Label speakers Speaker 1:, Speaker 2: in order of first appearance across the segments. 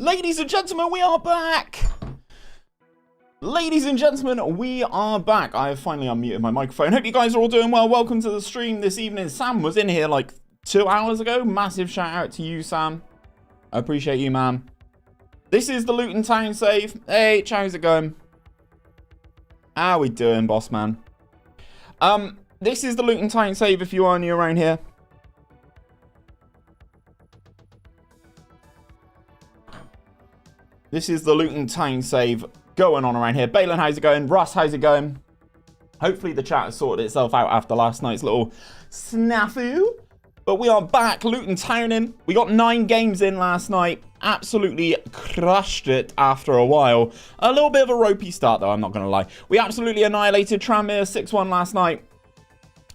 Speaker 1: Ladies and gentlemen, we are back! Ladies and gentlemen, we are back. I have finally unmuted my microphone. Hope you guys are all doing well. Welcome to the stream this evening. Sam was in here like 2 hours ago. Massive shout out to you, Sam. I appreciate you, man. This is the Luton Town save. Hey, how's it going? How we doing, boss man? This is the Luton Town save if you are new around here. This is the Luton Town save going on around here. Balin, how's it going? Russ, how's it going? Hopefully the chat has sorted itself out after last night's little snafu. But we are back, Luton Town in. We got 9 games in last night. Absolutely crushed it after a while. A little bit of a ropey start though, I'm not going to lie. We absolutely annihilated Tranmere 6-1 last night.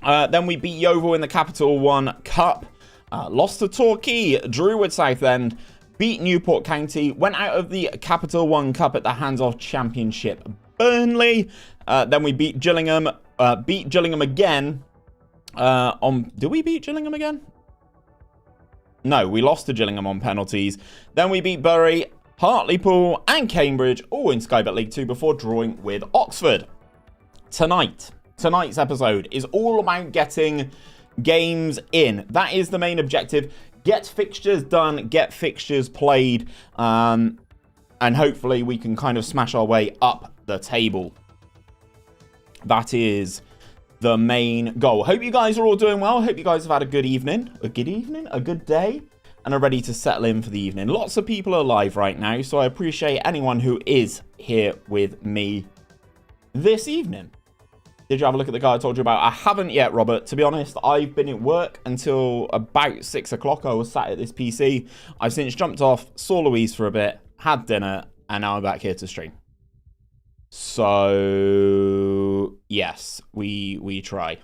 Speaker 1: Then we beat Yeovil in the Capital One Cup. Lost to Torquay, drew with Southend. Beat Newport County, went out of the Capital One Cup at the hands of Championship Burnley. Then we beat Gillingham again. Did we beat Gillingham again? No, we lost to Gillingham on penalties. Then we beat Bury, Hartlepool and Cambridge, all in Sky Bet League 2 before drawing with Oxford. Tonight's episode is all about getting games in. That is the main objective. Get fixtures done, get fixtures played, and hopefully we can kind of smash our way up the table. That is the main goal. Hope you guys are all doing well. Hope you guys have had a good evening, a good day, and are ready to settle in for the evening. Lots of people are live right now, so I appreciate anyone who is here with me this evening. Did you have a look at the guy I told you about? I haven't yet, Robert. To be honest, I've been at work until about 6 o'clock. I was sat at this PC. I've since jumped off, saw Louise for a bit, had dinner, and now I'm back here to stream. So, yes, we try.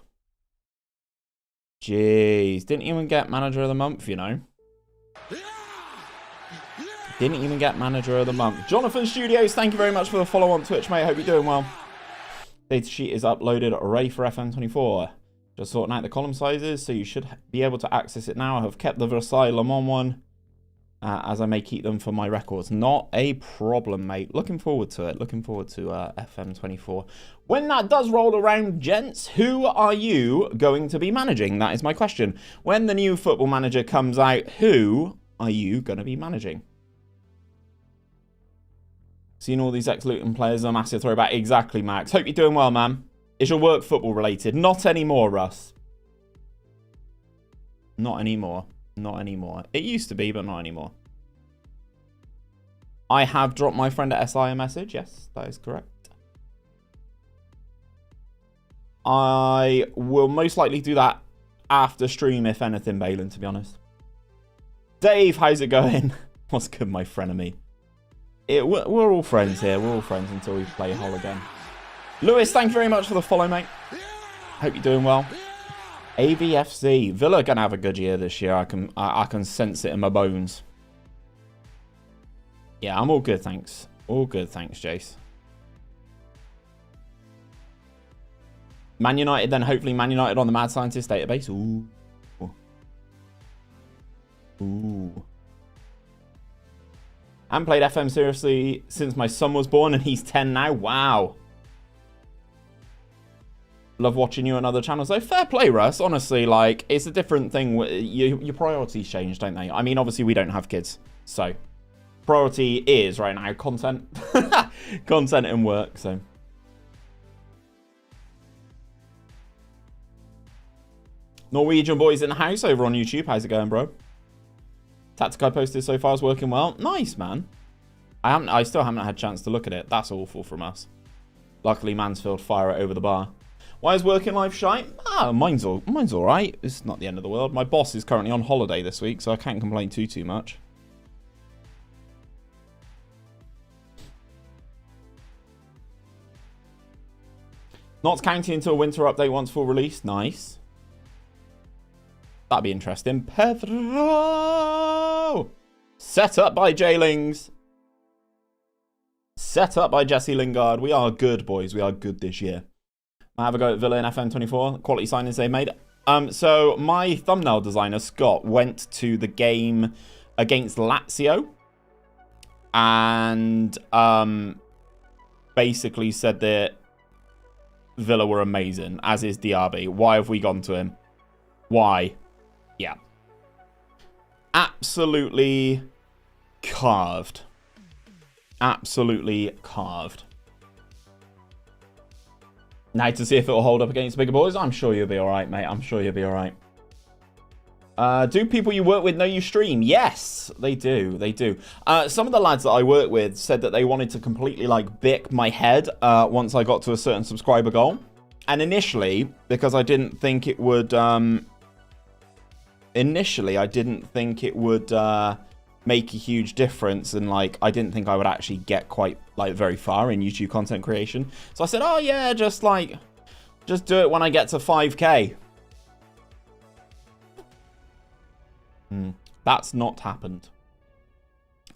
Speaker 1: Jeez, didn't even get Manager of the Month, you know. Didn't even get Manager of the Month. Jonathan Studios, thank you very much for the follow on Twitch, mate. Hope you're doing well. Data sheet is uploaded, ready for FM14. Just sorting out the column sizes, so you should be able to access it now. I have kept the Versailles Le Mans one, as I may keep them for my records. Not a problem, mate. Looking forward to it. Looking forward to FM24. When that does roll around, gents, who are you going to be managing? That is my question. When the new Football Manager comes out, who are you going to be managing? Seeing all these ex-Luton players, a massive throwback. Exactly, Max. Hope you're doing well, man. Is your work football related? Not anymore, Russ. Not anymore. Not anymore. It used to be, but not anymore. I have dropped my friend at SI a message. Yes, that is correct. I will most likely do that after stream, if anything, Balin, to be honest. Dave, how's it going? What's good, my frenemy? We're all friends here. We're all friends until we play Hull again. Lewis, thank you very much for the follow, mate. Hope you're doing well. AVFC. Villa gonna have a good year this year. I can sense it in my bones. Yeah, I'm all good, thanks. All good, thanks, Jace. Man United, then hopefully Man United on the Mad Scientist database. Ooh. Ooh. I haven't played FM seriously since my son was born, and he's 10 now. Wow. Love watching you on other channels. So fair play, Russ. Honestly, like, it's a different thing. Your priorities change, don't they? I mean, obviously, we don't have kids. So, priority is, right now, content. Content and work, so. Norwegian boys in the house over on YouTube. How's it going, bro? Tactic I posted so far is working well. Nice, man. I still haven't had a chance to look at it. That's awful from us. Luckily, Mansfield fire it over the bar. Why is working life shite? Mine's all right. It's not the end of the world. My boss is currently on holiday this week, so I can't complain too much. Notts County until winter update once full release. Nice. That'd be interesting. Pedro! Set up by J-Lings. Set up by Jesse Lingard. We are good, boys. We are good this year. I have a go at Villa in FM24. Quality signings they made. So my thumbnail designer, Scott, went to the game against Lazio. and basically said that Villa were amazing, as is Diaby. Why have we gone to him? Why? Yeah. Absolutely carved. Absolutely carved. Now to see if it will hold up against bigger boys. I'm sure you'll be all right, mate. I'm sure you'll be all right. Do people you work with know you stream? Yes, they do. They do. Some of the lads that I work with said that they wanted to completely, like, bick my head once I got to a certain subscriber goal. And initially, because I didn't think it would... make a huge difference, and like I didn't think I would actually get quite like very far in YouTube content creation. So I said, oh yeah, just do it when I get to 5k. That's not happened.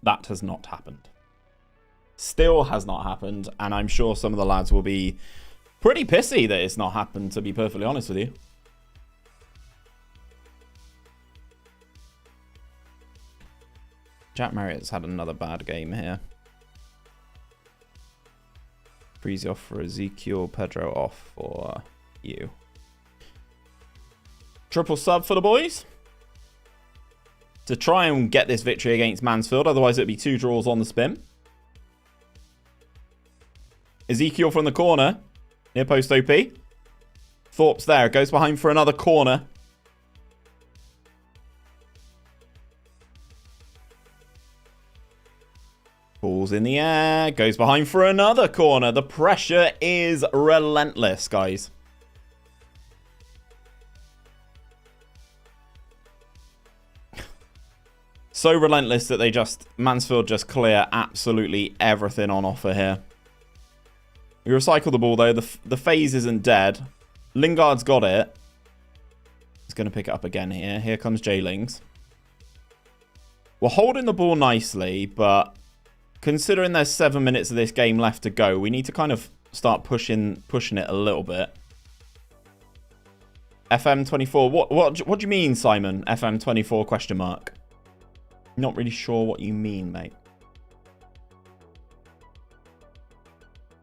Speaker 1: That has not happened. Still has not happened, and I'm sure some of the lads will be pretty pissy that it's not happened, to be perfectly honest with you. Jack Marriott's had another bad game here. Freezy off for Ezekiel, Pedro off for you. Triple sub for the boys to try and get this victory against Mansfield. Otherwise, it'd be 2 draws on the spin. Ezekiel from the corner. Near post OP. Thorpe's there. Goes behind for another corner. Ball's in the air. Goes behind for another corner. The pressure is relentless, guys. So relentless that Mansfield just clear absolutely everything on offer here. We recycle the ball, though. The phase isn't dead. Lingard's got it. He's going to pick it up again here. Here comes J-Lings. We're holding the ball nicely, but... considering there's 7 minutes of this game left to go, we need to kind of start pushing it a little bit. FM14. What do you mean, Simon? FM24 question mark. Not really sure what you mean, mate.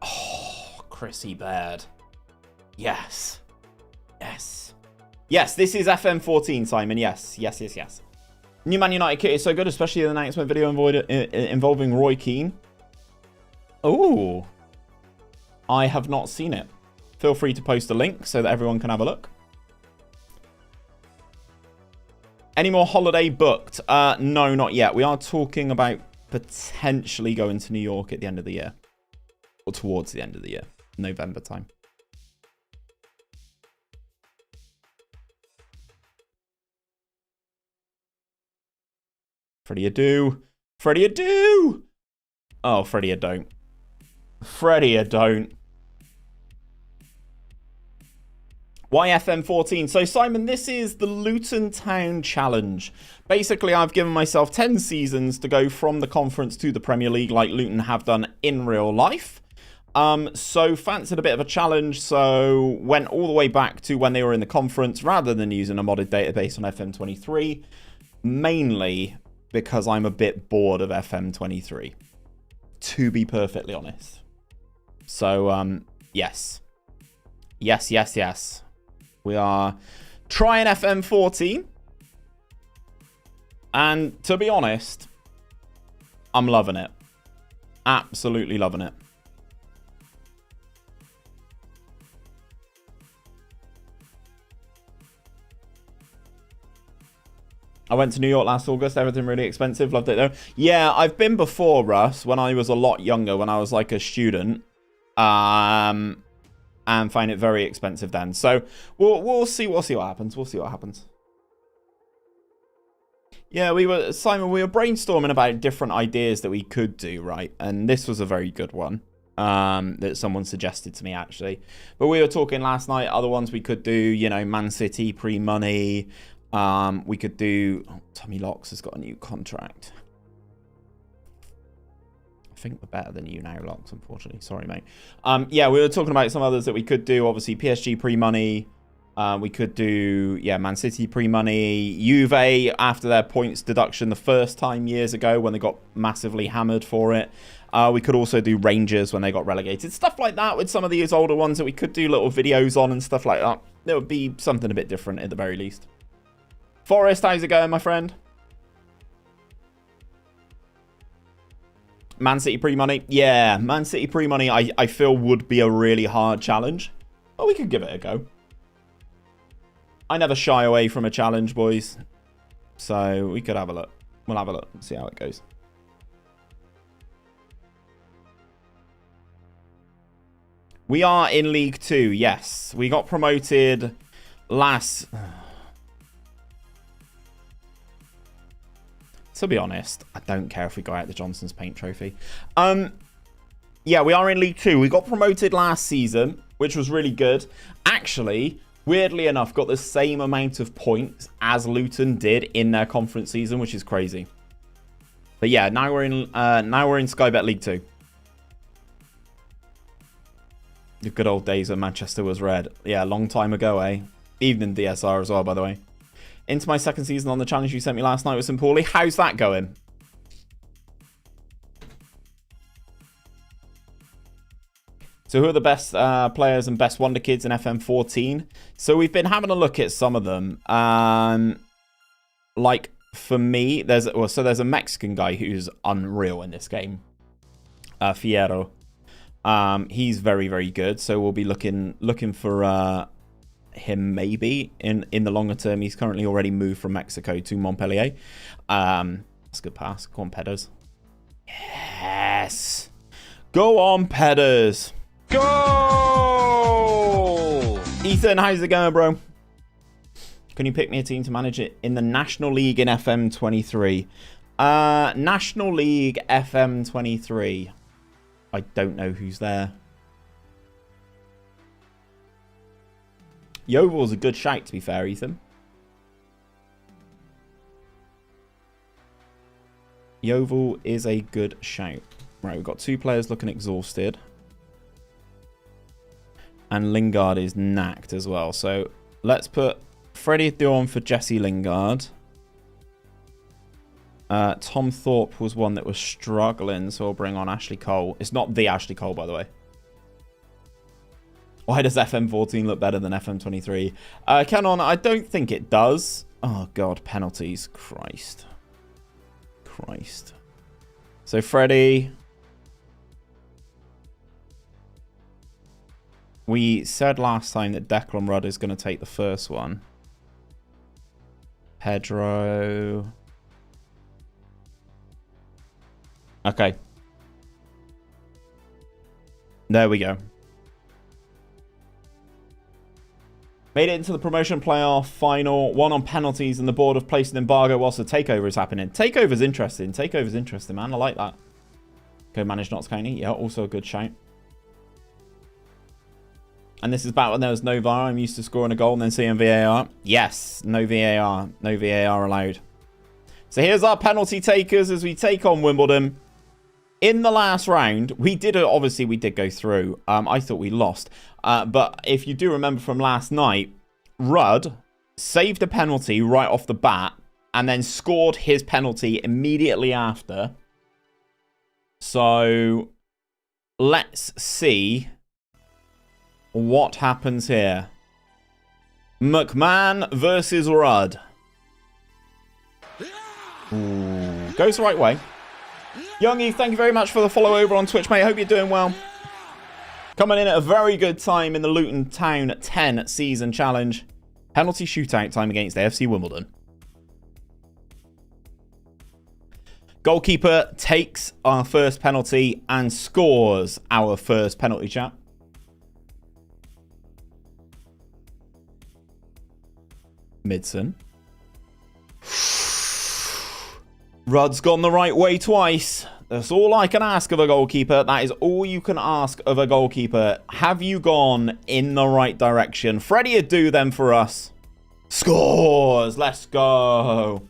Speaker 1: Oh, Chrissy Baird. Yes. Yes. Yes, this is FM14, Simon. Yes. Yes, yes, yes. New Man United kit is so good, especially the announcement video involving Roy Keane. Oh, I have not seen it. Feel free to post a link so that everyone can have a look. Any more holiday booked? No, not yet. We are talking about potentially going to New York at the end of the year. Or towards the end of the year. November time. Freddie Adu. Freddie Adu. Oh, Freddie Adu. Freddie Adu. Why FM14? So, Simon, this is the Luton Town Challenge. Basically, I've given myself 10 seasons to go from the conference to the Premier League like Luton have done in real life. So, fancied a bit of a challenge, so went all the way back to when they were in the conference rather than using a modded database on FM23. Mainly because I'm a bit bored of FM23, to be perfectly honest. So, yes. Yes, yes, yes. We are trying FM14. And to be honest, I'm loving it. Absolutely loving it. I went to New York last August. Everything really expensive. Loved it though. Yeah, I've been before, Russ, when I was a lot younger, when I was like a student. And find it very expensive then. So we'll see what happens. We'll see what happens. Yeah, Simon, we were brainstorming about different ideas that we could do, right? And this was a very good one. That someone suggested to me, actually. But we were talking last night, other ones we could do, you know, Man City pre-money. We could do... Oh, Tommy Locks has got a new contract. I think we're better than you now, Locks, unfortunately. Sorry, mate. Yeah, we were talking about some others that we could do. Obviously, PSG pre-money. We could do, yeah, Man City pre-money. Juve after their points deduction the first time years ago when they got massively hammered for it. We could also do Rangers when they got relegated. Stuff like that with some of these older ones that we could do little videos on and stuff like that. There would be something a bit different at the very least. Forest, how's it going, my friend? Man City pre-money? Yeah, Man City pre-money I feel would be a really hard challenge. But we could give it a go. I never shy away from a challenge, boys. So we could have a look. We'll have a look and see how it goes. We are in League 2, yes. We got promoted last... To be honest, I don't care if we go out the Johnson's Paint Trophy. Yeah, we are in League 2. We got promoted last season, which was really good. Actually, weirdly enough, got the same amount of points as Luton did in their conference season, which is crazy. But yeah, now we're in Sky Bet League 2. The good old days when Manchester was red. Yeah, a long time ago, eh? Evening DSR as well, by the way. Into my second season on the challenge you sent me last night with St. Pauli. How's that going? So who are the best players and best wonder kids in FM14? So we've been having a look at some of them. Like, for me, there's a Mexican guy who's unreal in this game. Fierro. He's very, very good. So we'll be looking for him maybe in the longer term. He's currently already moved from Mexico to Montpellier. That's a good pass. Go on, Pedders. Yes. Go on, Pedders. Go! Ethan, how's it going, bro? Can you pick me a team to manage it in the National League in FM23? National League FM23. I don't know who's there. Yeovil's a good shout, to be fair, Ethan. Yeovil is a good shout. Right, we've got two players looking exhausted. And Lingard is knacked as well. So let's put Freddie on for Jesse Lingard. Tom Thorpe was one that was struggling, so we'll bring on Ashley Cole. It's not the Ashley Cole, by the way. Why does FM14 look better than FM23? Canon, I don't think it does. Oh, God, penalties. Christ. So, Freddie. We said last time that Declan Rudd is going to take the first one. Pedro. Okay. There we go. Made it into the promotion playoff final. One on penalties and the board have placed an embargo whilst the takeover is happening. Takeover's interesting. Takeover's interesting, man. I like that. Go manage Notts County. Yeah, also a good shout. And this is back when there was no VAR. I'm used to scoring a goal and then seeing VAR. Yes, no VAR. No VAR allowed. So here's our penalty takers as we take on Wimbledon. In the last round, we did go through. I thought we lost. But if you do remember from last night, Rudd saved a penalty right off the bat and then scored his penalty immediately after. So let's see what happens here. McMahon versus Rudd. Ooh, goes the right way. Youngie, thank you very much for the follow over on Twitch, mate. Hope you're doing well. Coming in at a very good time in the Luton Town 10 season challenge. Penalty shootout time against AFC Wimbledon. Goalkeeper takes our first penalty and scores our first penalty chat. Midson. Rudd's gone the right way twice. That's all I can ask of a goalkeeper. That is all you can ask of a goalkeeper. Have you gone in the right direction? Freddie would do them for us. Scores. Let's go.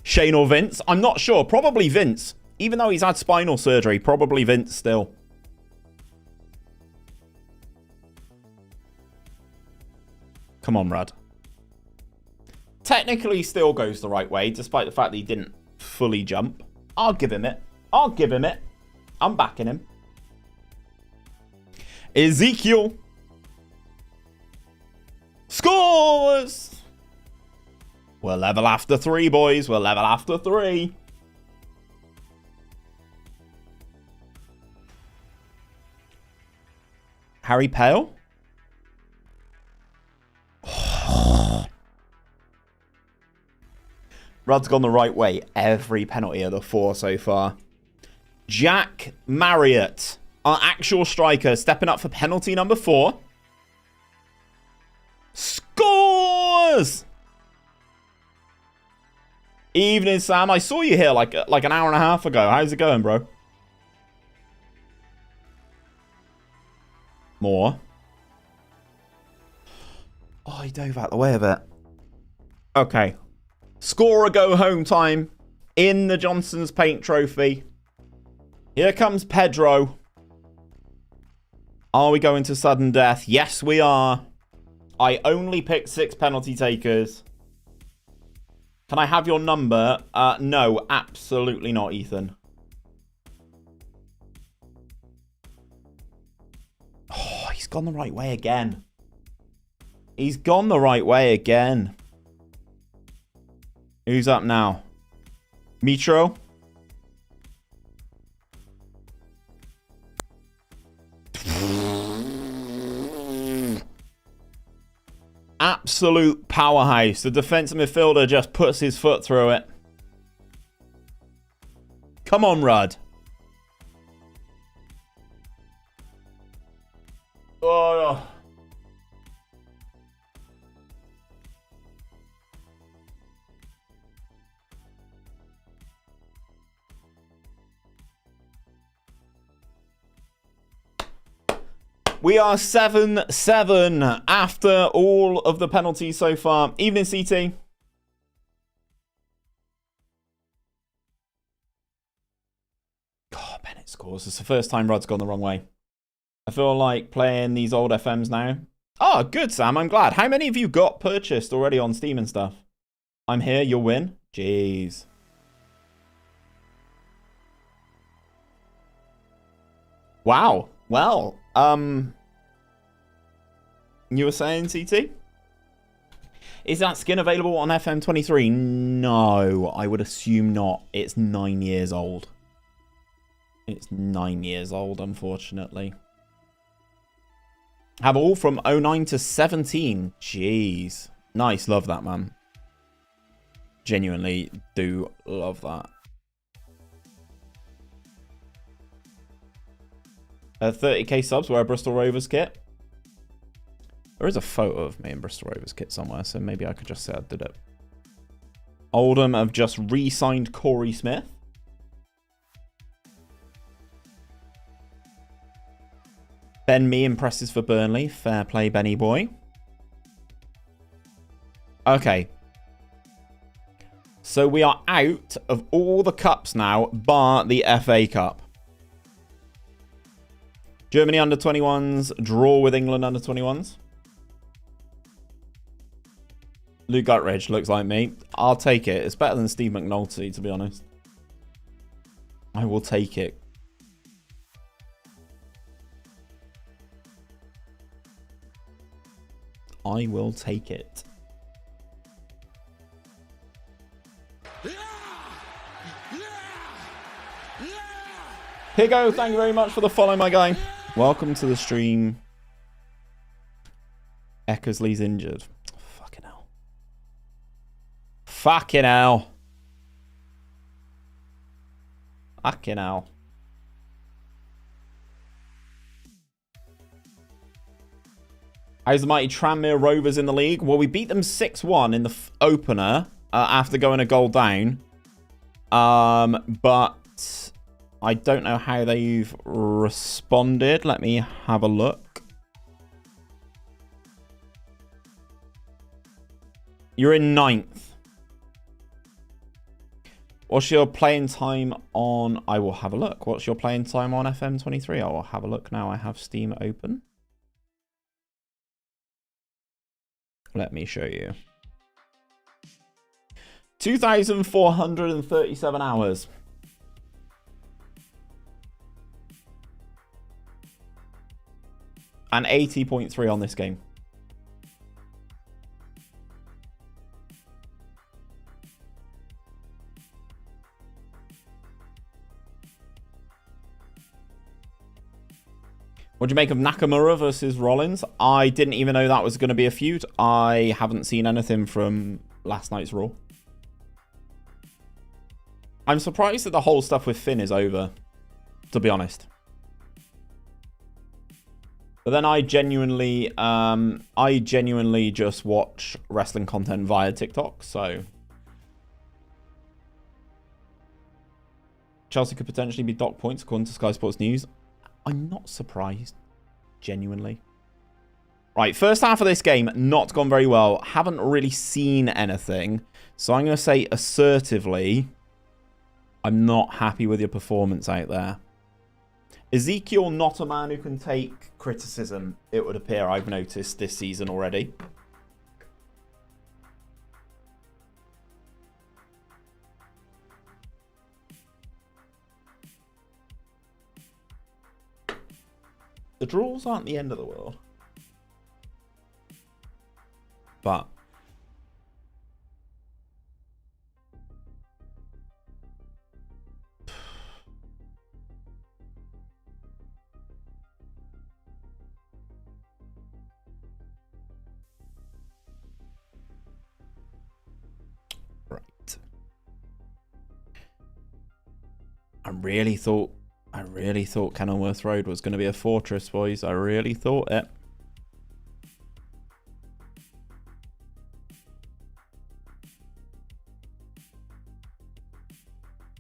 Speaker 1: Shane or Vince? I'm not sure. Probably Vince. Even though he's had spinal surgery, probably Vince still. Come on, Rudd. Technically still goes the right way, despite the fact that he didn't fully jump. I'll give him it. I'll give him it. I'm backing him. Ezekiel. Scores! We're level after 3, boys. We're level after 3. Harry Pale? Rudd's gone the right way. Every penalty of the 4 so far. Jack Marriott, our actual striker, stepping up for penalty number 4. Scores! Evening, Sam. I saw you here like an hour and a half ago. How's it going, bro? More. Oh, he dove out the way of it. Okay. Score or go home time in the Johnson's Paint Trophy. Here comes Pedro. Are we going to sudden death? Yes, we are. I only picked 6 penalty takers. Can I have your number? No, absolutely not, Ethan. Oh, he's gone the right way again. He's gone the right way again. Who's up now? Mitro? Absolute powerhouse. The defensive midfielder just puts his foot through it. Come on, Rudd. Oh. We are 7-7 after all of the penalties so far. Evening, CT. God, Bennett scores. It's the first time Rudd's gone the wrong way. I feel like playing these old FMs now. Oh, good, Sam. I'm glad. How many of you got purchased already on Steam and stuff? I'm here. You'll win. Jeez. Wow. Well, you were saying, CT? Is that skin available on FM23? No, I would assume not. It's 9 years old. It's 9 years old, unfortunately. Have all from 09 to 17. Jeez. Nice, love that, man. Genuinely do love that. 30k subs, wear a Bristol Rovers kit. There is a photo of me in Bristol Rovers kit somewhere, so maybe I could just say I did it. Oldham have just re-signed Corey Smith. Ben Mee impresses for Burnley. Fair play, Benny boy. Okay. So we are out of all the cups now, bar the FA Cup. Germany under 21s, draw with England under 21s. Luke Guttridge looks like me. I'll take it. It's better than Steve McNulty, to be honest. I will take it. I will take it. Here go. Thank you very much for the follow, my guy. Welcome to the stream. Eckersley's injured. Fucking hell. Fucking hell. Fucking hell. How's the mighty Tranmere Rovers in the league? Well, we beat them 6-1 in the opener after going a goal down. But I don't know how they've responded. Let me have a look. You're in 9th. What's your playing time on... I will have a look. What's your playing time on FM23? I will have a look now. I have Steam open. Let me show you. 2,437 hours. And 80.3 on this game. What do you make of Nakamura versus Rollins? I didn't even know that was going to be a feud. I haven't seen anything from last night's Raw. I'm surprised that the whole stuff with Finn is over, to be honest. But then I genuinely just watch wrestling content via TikTok, so Chelsea could potentially be docked points according to Sky Sports News. I'm not surprised, genuinely. Right, first half of this game, not gone very well. Haven't really seen anything. So I'm going to say assertively, I'm not happy with your performance out there. Ezekiel, not a man who can take criticism, it would appear. I've noticed this season already. The draws aren't the end of the world. But right. I really thought Kenilworth Road was going to be a fortress, boys. I really thought it.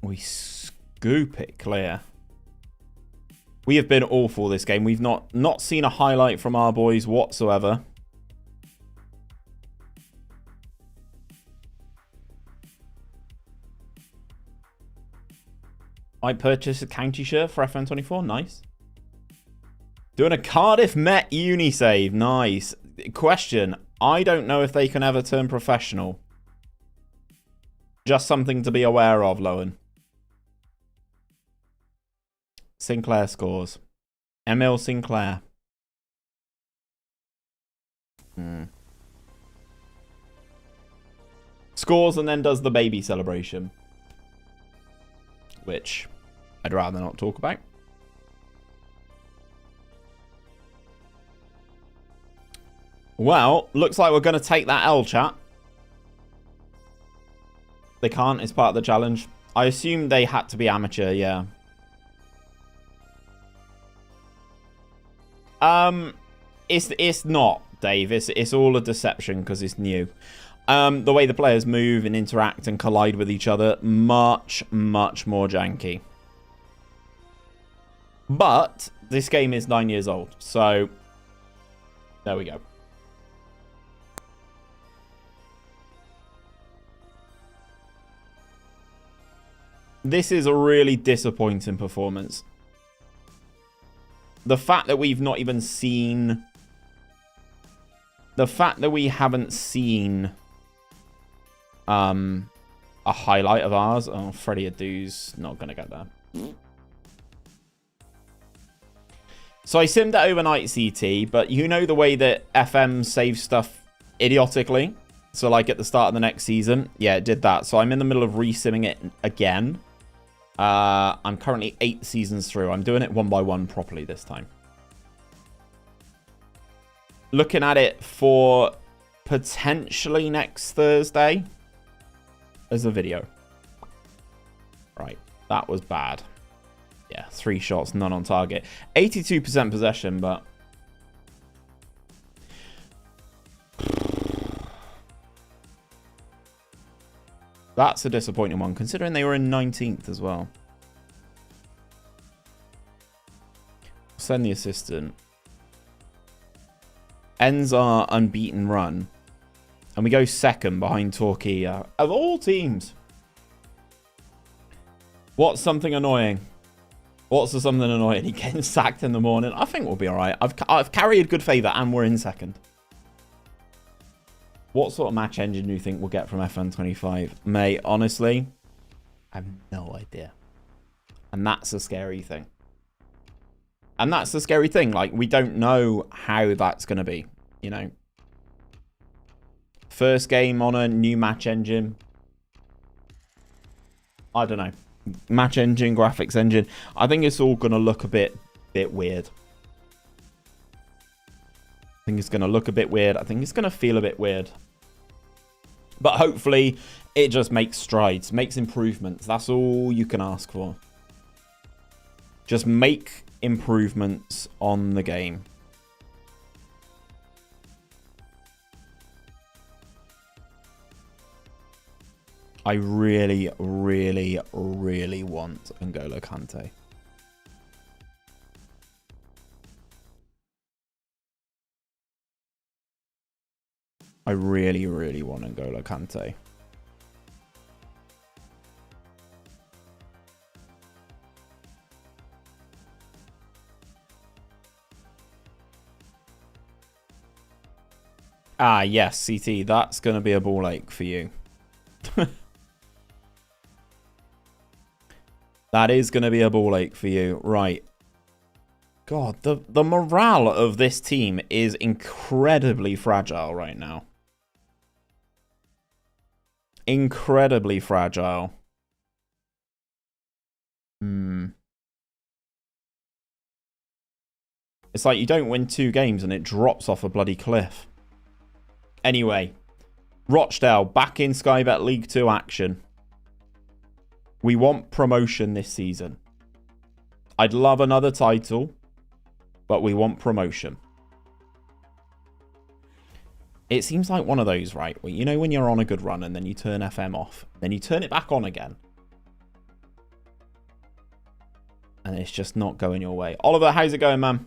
Speaker 1: We scoop it clear. We have been awful this game. We've not seen a highlight from our boys whatsoever. I purchased a county shirt for FM14. Nice. Doing a Cardiff Met uni save. Nice. Question. I don't know if they can ever turn professional. Just something to be aware of, Lowen. Sinclair scores. Emil Sinclair. Scores and then does the baby celebration. Which I'd rather not talk about. Well, looks like we're going to take that L, chat. They can't. It's part of the challenge. I assume they had to be amateur, yeah. It's not, Dave. It's all a deception because it's new. The way the players move and interact and collide with each other, much, much more janky. But this game is 9 years old, so there we go. This is a really disappointing performance. The fact that we've not even seen... The fact that we haven't seen... a highlight of ours. Oh, Freddie Adu's not going to get there. So I simmed at overnight CT, but you know the way that FM saves stuff idiotically? So like at the start of the next season? Yeah, it did that. So I'm in the middle of re-simming it again. I'm currently 8 seasons through. I'm doing it one by one properly this time. Looking at it for potentially next Thursday as a video. Right, that was bad. Yeah, 3 shots, none on target. 82% possession, but... That's a disappointing one, considering they were in 19th as well. Send the assistant. Ends our unbeaten run. And we go second behind Torquay. Of all teams. What's something annoying? What's the something annoying? He getting sacked in the morning. I think we'll be alright. I've carried good favour and we're in second. What sort of match engine do you think we'll get from FM25? Mate, honestly, I have no idea. And that's a scary thing. And that's the scary thing. Like, we don't know how that's going to be, you know. First game on a new match engine. I don't know. Match engine, graphics engine. I think it's all going to look a bit weird. I think it's going to look a bit weird. I think it's going to feel a bit weird. But hopefully, it just makes strides, makes improvements. That's all you can ask for. Just make improvements on the game. I really, really, really want N'Golo Kante. I really, really want N'Golo Kante. Ah, yes, CT. That's going to be a ball ache for you. That is going to be a ball ache for you. Right. God, the morale of this team is incredibly fragile right now. Incredibly fragile. It's like you don't win 2 games and it drops off a bloody cliff. Anyway, Rochdale back in Sky Bet League 2 action. We want promotion this season. I'd love another title, but we want promotion. It seems like one of those, right? Where, you know, when you're on a good run and then you turn FM off, then you turn it back on again. And it's just not going your way. Oliver, how's it going, man?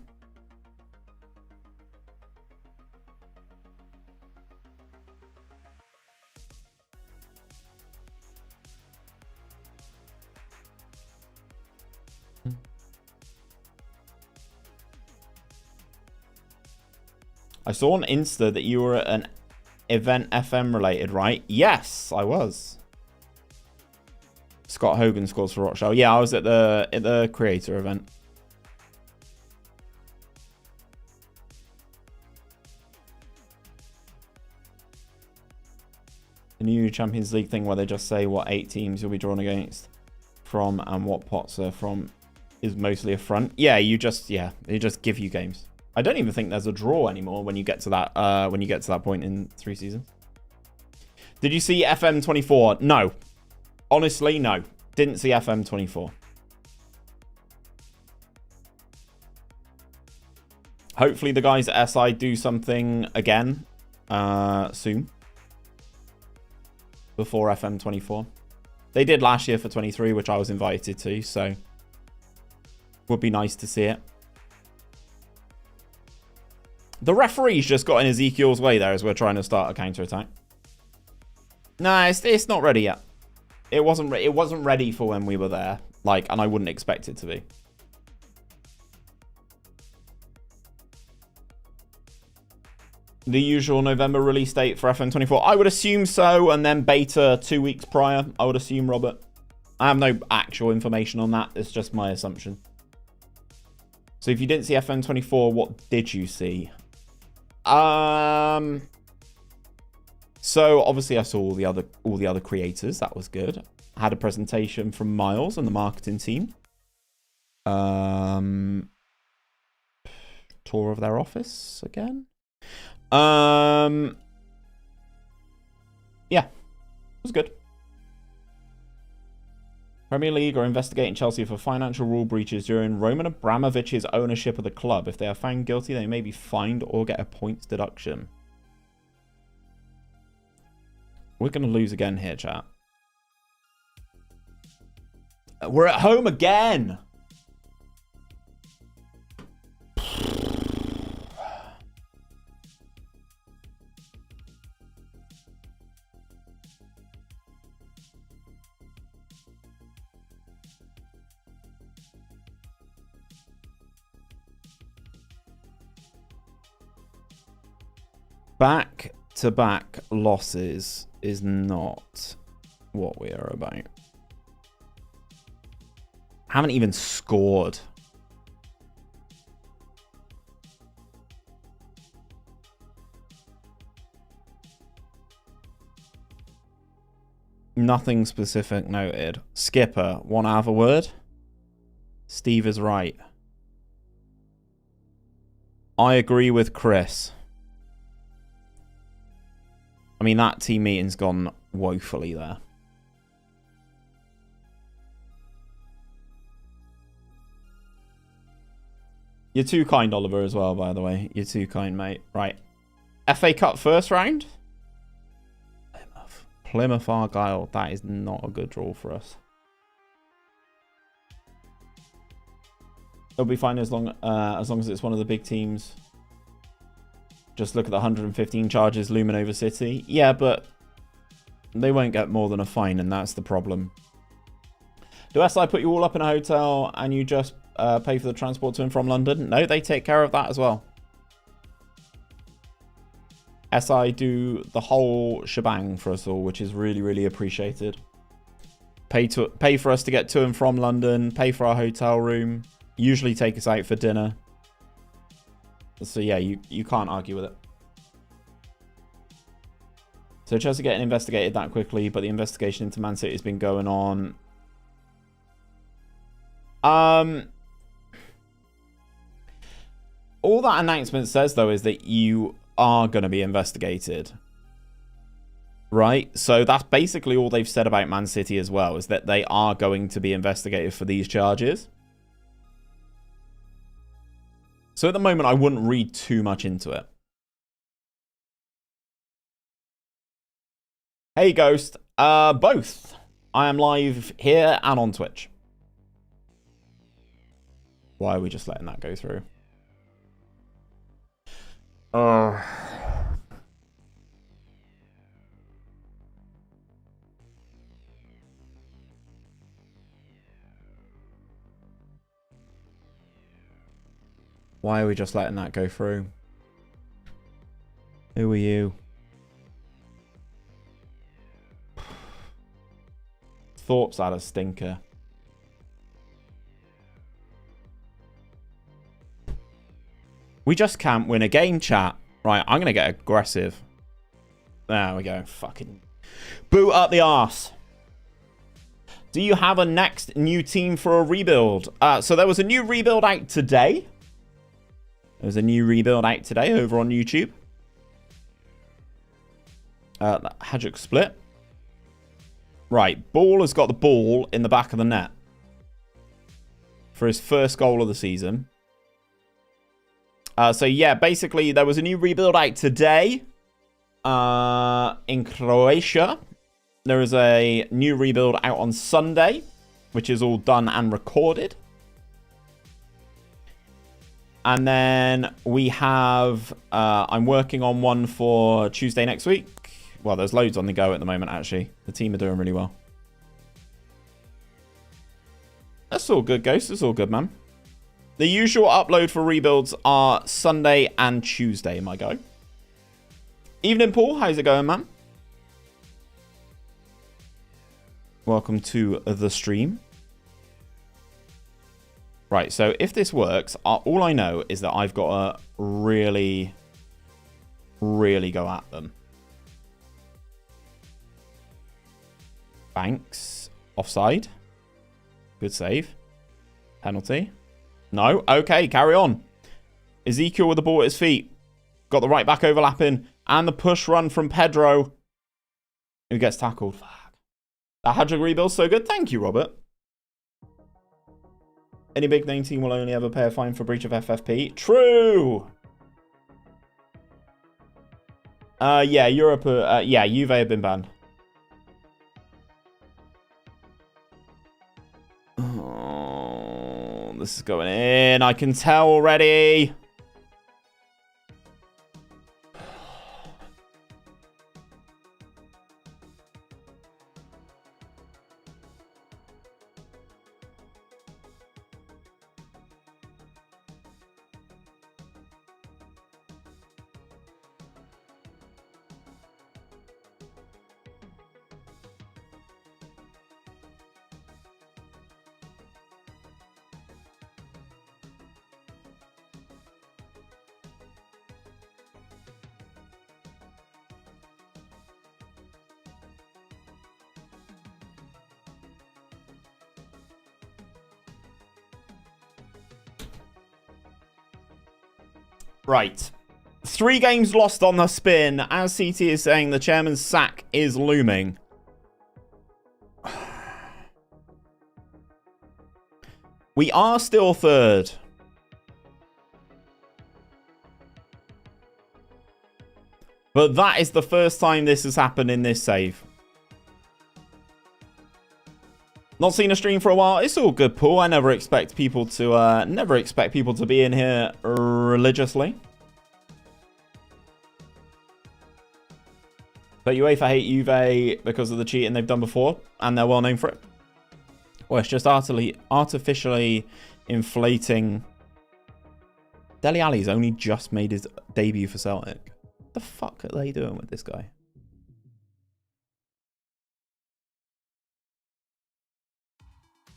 Speaker 1: I saw on Insta that you were at an event FM related, right? Yes, I was. Scott Hogan scores for Rochdale. Yeah, I was at the creator event. The new Champions League thing where they just say what 8 teams you'll be drawn against from and what pots are from is mostly a front. Yeah, they just give you games. I don't even think there's a draw anymore when you get to that point in 3 seasons. Did you see FM24? No. Honestly, no. Didn't see FM24. Hopefully the guys at SI do something again soon. Before FM24. They did last year for 23, which I was invited to, so would be nice to see it. The referee's just got in Ezekiel's way there as we're trying to start a counter-attack. Nah, it's not ready yet. It wasn't ready for when we were there. Like, and I wouldn't expect it to be. The usual November release date for FM24. I would assume so, and then beta 2 weeks prior. I would assume, Robert. I have no actual information on that. It's just my assumption. So if you didn't see FM24, what did you see? So obviously I saw all the other creators. That was good. I had a presentation from Miles and the marketing team. Tour of their office again. Yeah, it was good. Premier League are investigating Chelsea for financial rule breaches during Roman Abramovich's ownership of the club. If they are found guilty, they may be fined or get a points deduction. We're going to lose again here, chat. We're at home again. Back back-to-back losses is not what we are about. Haven't even scored. Nothing specific noted. Skipper, want to have a word? Steve is right. I agree with Chris. I mean, that team meeting's gone woefully there. You're too kind, Oliver, as well, by the way. You're too kind, mate. Right. FA Cup first round? Plymouth Argyle. That is not a good draw for us. It'll be fine as long as it's one of the big teams. Just look at the 115 charges looming over City. Yeah, but they won't get more than a fine, and that's the problem. Do SI put you all up in a hotel and you just pay for the transport to and from London? No, they take care of that as well. SI do the whole shebang for us all, which is really, really appreciated. Pay for us to get to and from London, pay for our hotel room, usually take us out for dinner. So yeah, you can't argue with it. So Chelsea getting investigated that quickly, but the investigation into Man City has been going on. All that announcement says, though, is that you are going to be investigated. Right? So that's basically all they've said about Man City as well, is that they are going to be investigated for these charges. So at the moment, I wouldn't read too much into it. Hey, Ghost. Both. I am live here and on Twitch. Why are we just letting that go through? Why are we just letting that go through? Who are you? Thorpe's had a stinker. We just can't win a game, chat. Right, I'm going to get aggressive. There we go. Fucking boot up the arse. Do you have a next new team for a rebuild? So there was a new rebuild out today. There's a new rebuild out today over on YouTube. Hadjuk split. Right, Ball has got the ball in the back of the net for his first goal of the season. So yeah, basically there was a new rebuild out today in Croatia. There is a new rebuild out on Sunday, which is all done and recorded. And then we have, I'm working on one for Tuesday next week. Well, there's loads on the go at the moment, actually. The team are doing really well. That's all good, Ghost. It's all good, man. The usual upload for rebuilds are Sunday and Tuesday, my guy. Evening, Paul. How's it going, man? Welcome to the stream. Right, so if this works, all I know is that I've got to really, really go at them. Banks. Offside. Good save. Penalty. No. Okay, carry on. Ezekiel with the ball at his feet. Got the right back overlapping. And the push run from Pedro. Who gets tackled. Fuck. That Hadjuk rebuild's so good. Thank you, Robert. Any big name team will only ever pay a fine for breach of FFP. True. Yeah, Europe. Yeah, Juve have been banned. Oh, this is going in. I can tell already. Right. 3 games lost on the spin. As CT is saying, the chairman's sack is looming. We are still third. But that is the first time this has happened in this save. Not seen a stream for a while. It's all good, Paul. I never expect people to be in here religiously. But UEFA hate Juve because of the cheating they've done before, and they're well known for it. Well, it's just artificially inflating. Dele Alli's only just made his debut for Celtic. What the fuck are they doing with this guy?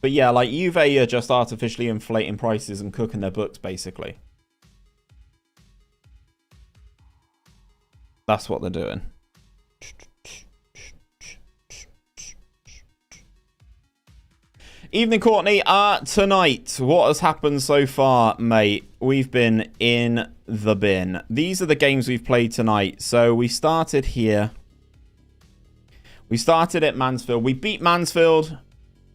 Speaker 1: But yeah, like Juve are just artificially inflating prices and cooking their books, basically. That's what they're doing. Evening, Courtney. Tonight, what has happened so far, mate? We've been in the bin. These are the games we've played tonight. So we started here. We started at Mansfield. We beat Mansfield.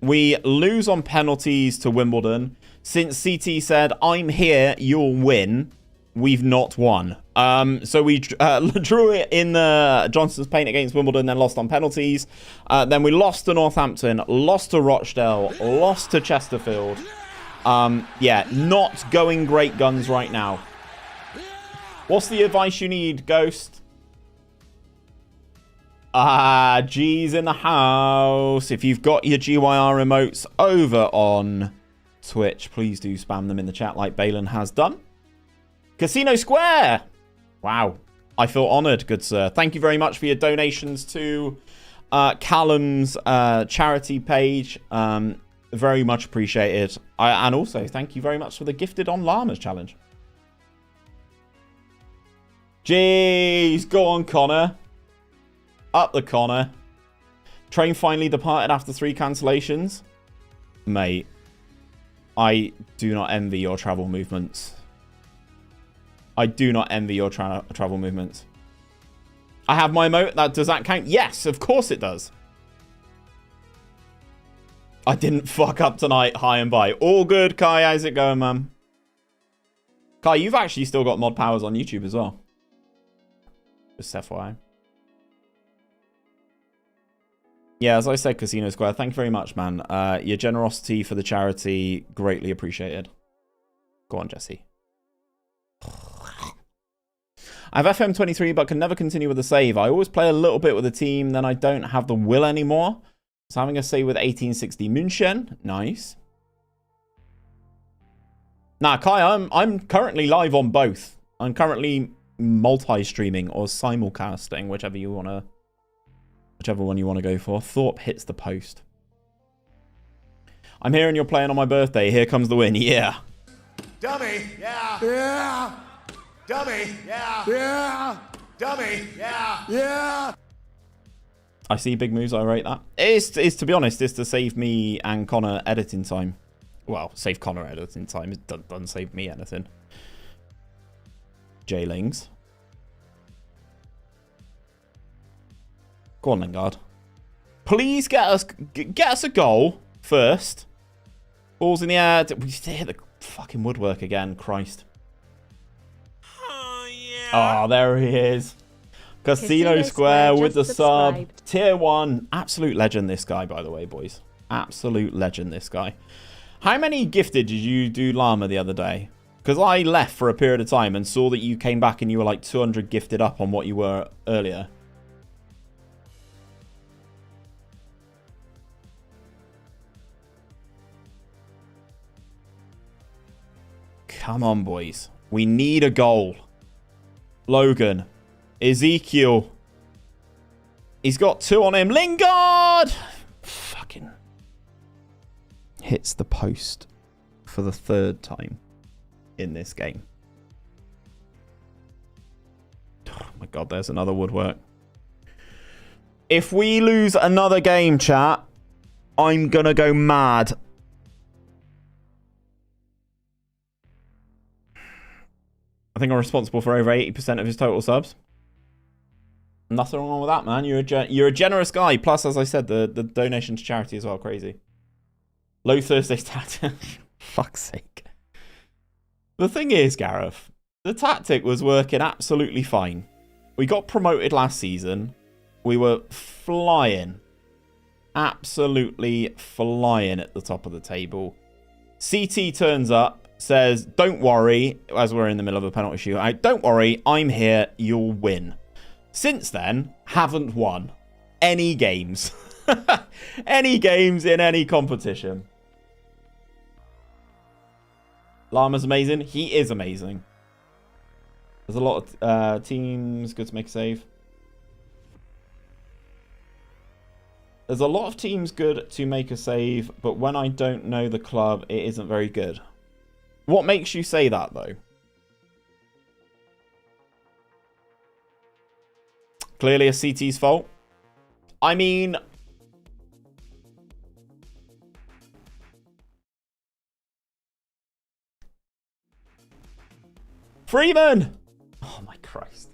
Speaker 1: We lose on penalties to Wimbledon. Since CT said, I'm here, you'll win, we've not won. So we drew it in the Johnson's Paint against Wimbledon, then lost on penalties. Then we lost to Northampton, lost to Rochdale, lost to Chesterfield. Yeah, not going great guns right now. What's the advice you need, Ghost? G's in the house. If you've got your GYR remotes over on Twitch, please do spam them in the chat like Balin has done. Casino Square. Wow. I feel honoured, good sir. Thank you very much for your donations to Callum's charity page. Very much appreciated. And also, thank you very much for the Gifted on Llamas challenge. Jeez, go on, Connor. Up the Connor. Train finally departed after 3 cancellations. Mate, I do not envy your travel movements. I do not envy your travel movements. I have my emote. Does that count? Yes, of course it does. I didn't fuck up tonight. Hi and bye. All good, Kai. How's it going, man? Kai, you've actually still got mod powers on YouTube as well. Just FYI. Yeah, as I said, Casino Square, thank you very much, man. Your generosity for the charity, greatly appreciated. Go on, Jesse. I have FM23, but can never continue with the save. I always play a little bit with the team, then I don't have the will anymore. So having a save with 1860 München. Nice. Nah, Kai, I'm currently live on both. I'm currently multi-streaming or simulcasting, whichever one you want to go for. Thorpe hits the post. I'm here and you're playing on my birthday. Here comes the win. Yeah.
Speaker 2: Dummy. Yeah. Yeah. Dummy. Yeah. Yeah. Dummy. Yeah. Yeah.
Speaker 1: I see big moves. I rate that. It's to be honest, it's to save me and Connor editing time. Well, save Connor editing time. It doesn't save me anything. J-Lings. Go on, Lingard. Please get us a goal first. Balls in the air. We hit the fucking woodwork again. Christ.
Speaker 2: Oh, yeah.
Speaker 1: Oh, there he is. Casino Square with the sub. Tier 1. Absolute legend, this guy, by the way, boys. Absolute legend, this guy. How many gifted did you do Llama the other day? Because I left for a period of time and saw that you came back and you were like 200 gifted up on what you were earlier. Come on, boys. We need a goal. Logan. Ezekiel. He's got 2 on him. Lingard! Fucking hits the post for the 3rd time in this game. Oh my God, there's another woodwork. If we lose another game, chat, I'm gonna go mad. I think I'm responsible for over 80% of his total subs. Nothing wrong with that, man. You're a generous guy. Plus, as I said, the donation to charity as well. Crazy. Low Thursday's tactic. Fuck's sake. The thing is, Gareth, the tactic was working absolutely fine. We got promoted last season. We were flying. Absolutely flying at the top of the table. CT turns up, says, don't worry, as we're in the middle of a penalty shootout, don't worry, I'm here, you'll win. Since then, haven't won any games. Any games in any competition. Llama's amazing. He is amazing. There's a lot of teams good to make a save. There's a lot of teams good to make a save, but when I don't know the club, it isn't very good. What makes you say that, though? Clearly a CT's fault. I mean... Freeman! Oh my Christ.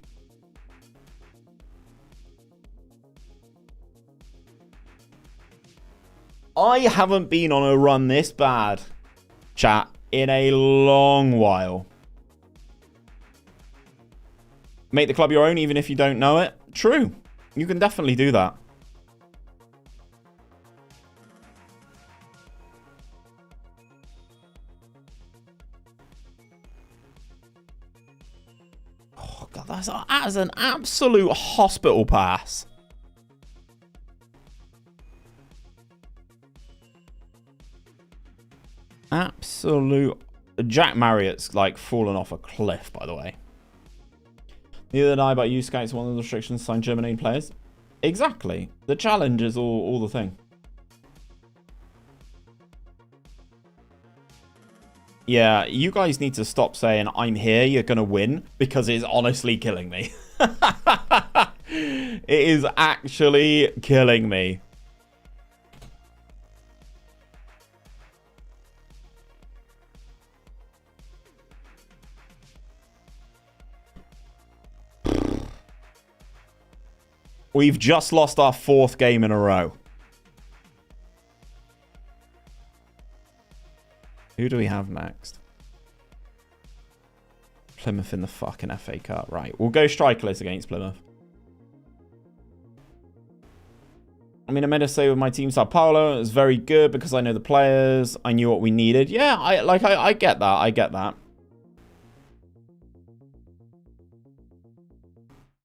Speaker 1: I haven't been on a run this bad, chat, in a long while. Make the club your own even if you don't know it. True. You can definitely do that. Oh, God, that is an absolute hospital pass. Absolute... Jack Marriott's, like, fallen off a cliff, by the way. Neither did I, but you scouts one of the restrictions signed German players. Exactly. The challenge is all the thing. Yeah, you guys need to stop saying, I'm here, you're going to win, because it's honestly killing me. It is actually killing me. We've just lost our 4th game in a row. Who do we have next? Plymouth in the fucking FA Cup. Right, we'll go strikerless against Plymouth. I mean, I made a save with my team, Sao Paulo. It was very good because I know the players. I knew what we needed. Yeah, I get that. I get that.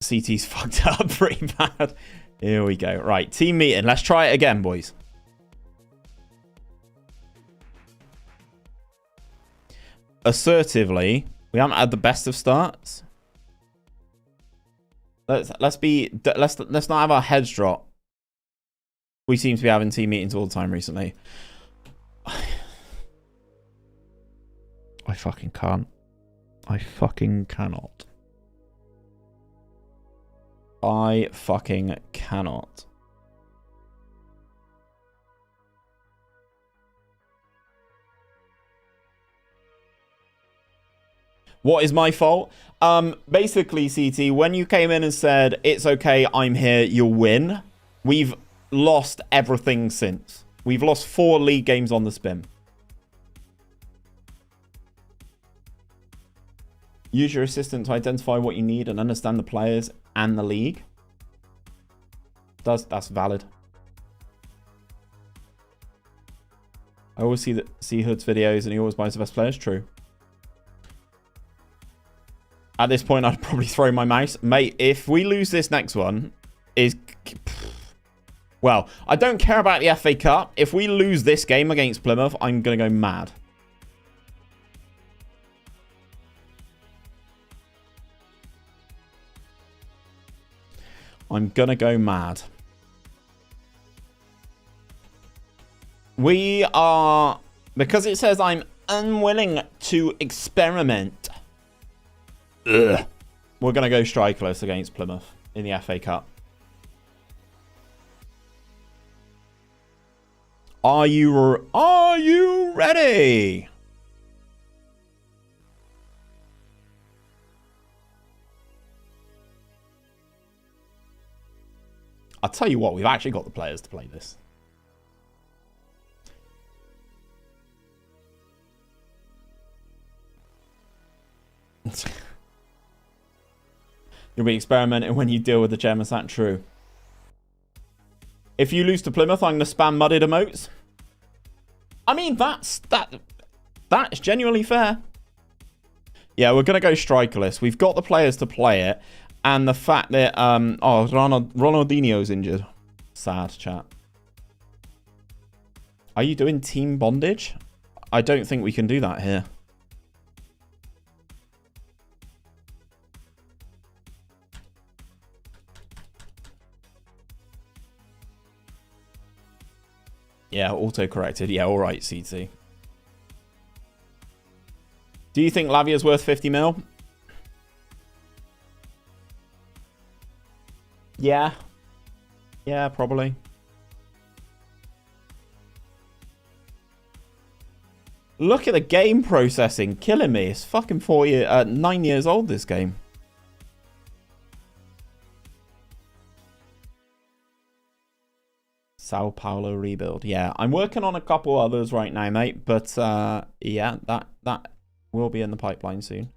Speaker 1: CT's fucked up pretty bad. Here we go. Right, team meeting. Let's try it again, boys. Assertively, we haven't had the best of starts. Let's not have our heads drop. We seem to be having team meetings all the time recently. I fucking can't. I fucking cannot. I fucking cannot. What is my fault? Basically, CT, when you came in and said, it's okay, I'm here, you'll win, we've lost everything since. We've lost 4 league games on the spin. Use your assistant to identify what you need and understand the players and the league. That's valid. I always see Hood's videos and he always buys the best players. True. At this point, I'd probably throw my mouse. Mate, if we lose this next one, well, I don't care about the FA Cup. If we lose this game against Plymouth, I'm going to go mad. I'm going to go mad. We are... Because it says I'm unwilling to experiment. Ugh. We're going to go strikerless against Plymouth in the FA Cup. Are you ready? I'll tell you what, we've actually got the players to play this. You'll be experimenting when you deal with the gem. Is that true? If you lose to Plymouth, I'm going to spam mudded emotes. I mean, that's genuinely fair. Yeah, we're going to go strikerless. We've got the players to play it. And the fact that, Ronaldinho's injured. Sad, chat. Are you doing team bondage? I don't think we can do that here. Yeah, auto-corrected. Yeah, all right, CT. Do you think Lavia's worth 50 mil? Yeah. Yeah, probably. Look at the game processing. Killing me. It's fucking 9 years old, this game. Sao Paulo rebuild. Yeah, I'm working on a couple others right now, mate. But, yeah, that will be in the pipeline soon.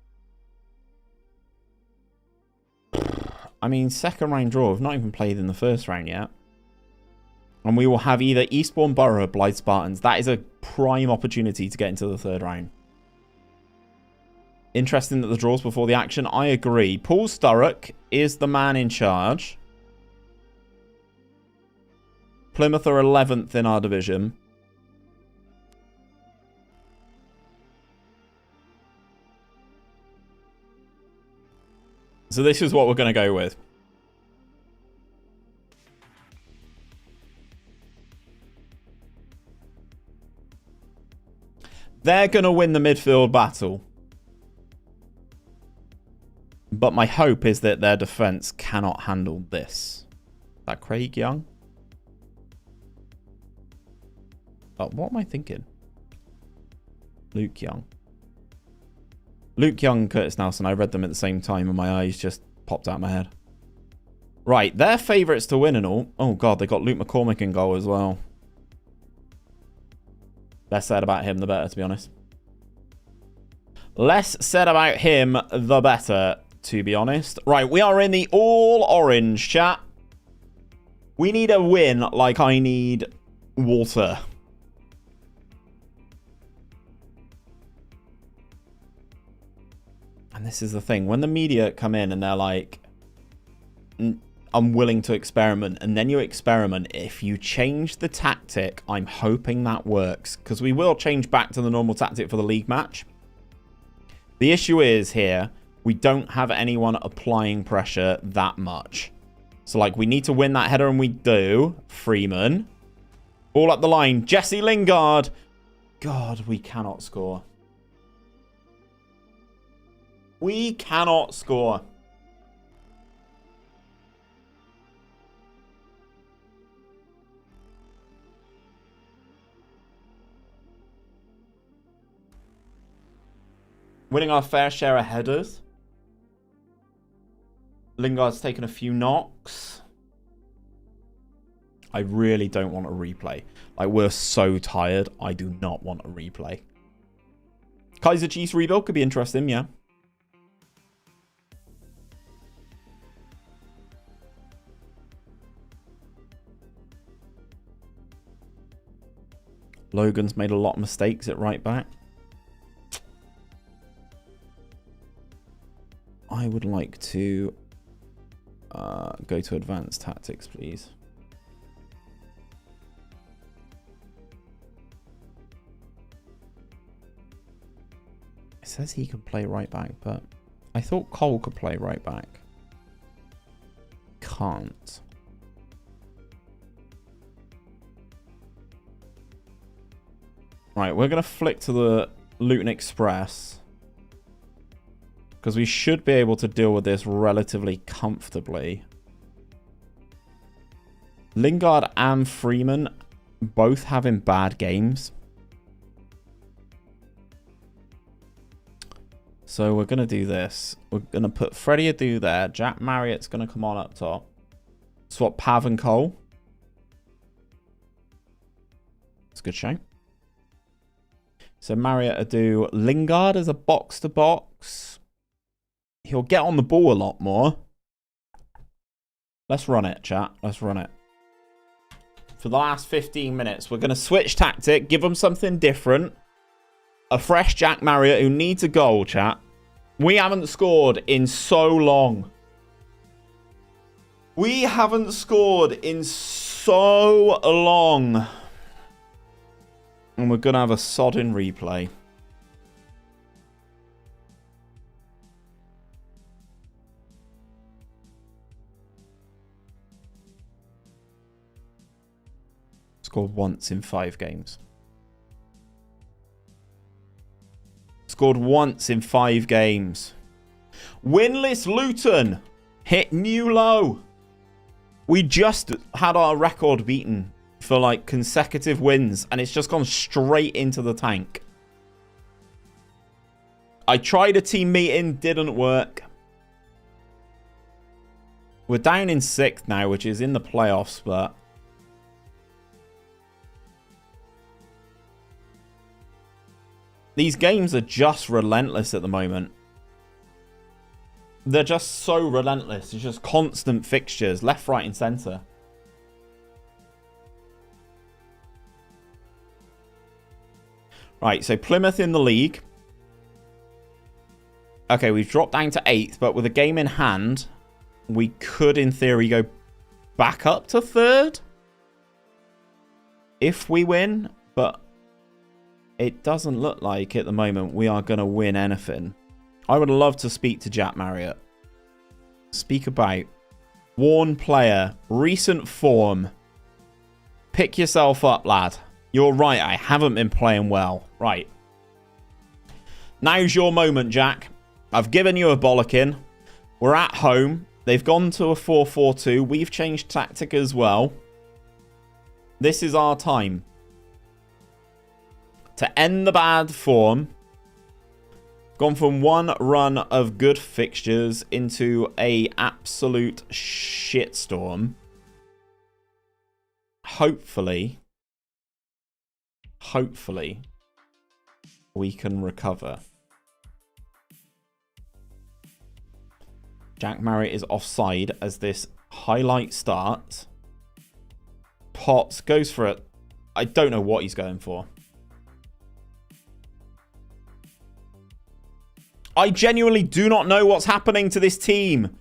Speaker 1: I mean, second round draw. We've not even played in the first round yet. And we will have either Eastbourne Borough or Blythe Spartans. That is a prime opportunity to get into the third round. Interesting that the draws before the action. I agree. Paul Sturrock is the man in charge. Plymouth are 11th in our division. So this is what we're going to go with. They're going to win the midfield battle. But my hope is that their defence cannot handle this. Is that Craig Young? Oh, what am I thinking? Luke Young. Luke Young, Curtis Nelson. I read them at the same time and my eyes just popped out of my head. Right, they're favourites to win and all. Oh, God, they got Luke McCormick in goal as well. Less said about him, the better, to be honest. Less said about him, the better, to be honest. Right, we are in the all-orange, chat. We need a win like I need water. And this is the thing. When the media come in and they're like, I'm willing to experiment. And then you experiment. If you change the tactic, I'm hoping that works. Because we will change back to the normal tactic for the league match. The issue is here, we don't have anyone applying pressure that much. So, like, we need to win that header, and we do. Freeman. All up the line. Jesse Lingard. God, we cannot score. We cannot score. Winning our fair share of headers. Lingard's taken a few knocks. I really don't want a replay. Like, we're so tired. I do not want a replay. Kaiser Chiefs rebuild could be interesting, yeah. Logan's made a lot of mistakes at right back. I would like to go to advanced tactics, please. It says he can play right back, but I thought Cole could play right back. Can't. Right, we're going to flick to the Luton Express. Because we should be able to deal with this relatively comfortably. Lingard and Freeman both having bad games. So we're going to do this. We're going to put Freddie Adu there. Jack Marriott's going to come on up top. Swap Pav and Cole. It's a good show. So Marriott will do Lingard as a box-to-box. He'll get on the ball a lot more. Let's run it, chat. Let's run it. For the last 15 minutes, we're going to switch tactic, give them something different. A fresh Jack Marriott who needs a goal, chat. We haven't scored in so long. We haven't scored in so long. And we're going to have a sodden replay. Scored once in 5 games. Scored once in 5 games. Winless Luton hit new low. We just had our record beaten for like consecutive wins, and it's just gone straight into the tank. I tried a team meeting, didn't work. We're down in 6th now, which is in the playoffs, but these games are just relentless at the moment. They're just so relentless. It's just constant fixtures, left, right, and centre. Right, so Plymouth in the league. Okay, we've dropped down to 8th, but with a game in hand, we could, in theory, go back up to 3rd. If we win, but it doesn't look like at the moment we are going to win anything. I would love to speak to Jack Marriott. Speak about worn player, recent form. Pick yourself up, lad. You're right, I haven't been playing well. Right. Now's your moment, Jack. I've given you a bollocking. We're at home. They've gone to a 4-4-2. We've changed tactic as well. This is our time to end the bad form. Gone from one run of good fixtures into a absolute shitstorm. Hopefully, we can recover. Jack Marriott is offside as this highlight starts. Potts goes for it. I don't know what he's going for. I genuinely do not know what's happening to this team.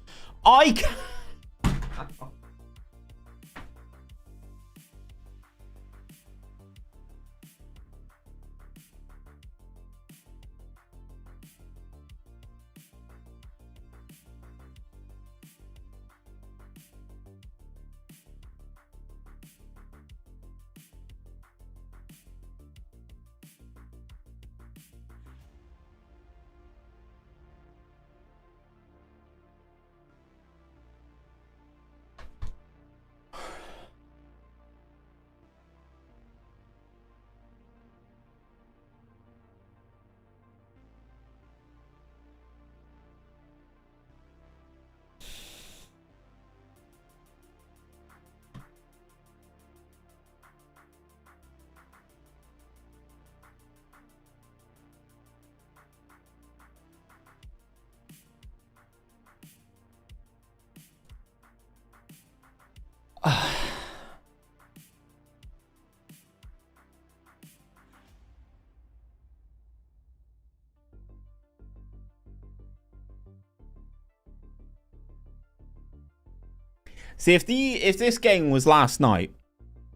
Speaker 1: See, if this game was last night,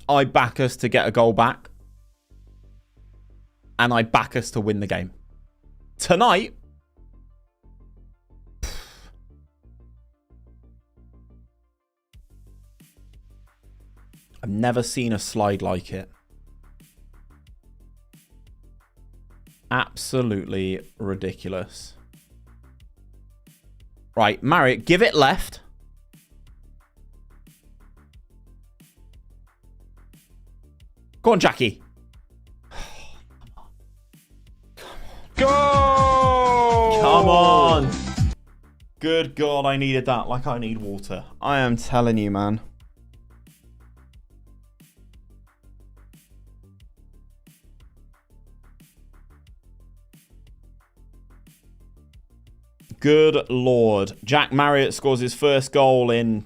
Speaker 1: I back us to get a goal back. And I back us to win the game. Tonight, I've never seen a slide like it. Absolutely ridiculous. Right, Marriott, give it left. Go on, Jackie.
Speaker 2: Go!
Speaker 1: Come on. Good God, I needed that like I need water. I am telling you, man. Good Lord. Jack Marriott scores his first goal in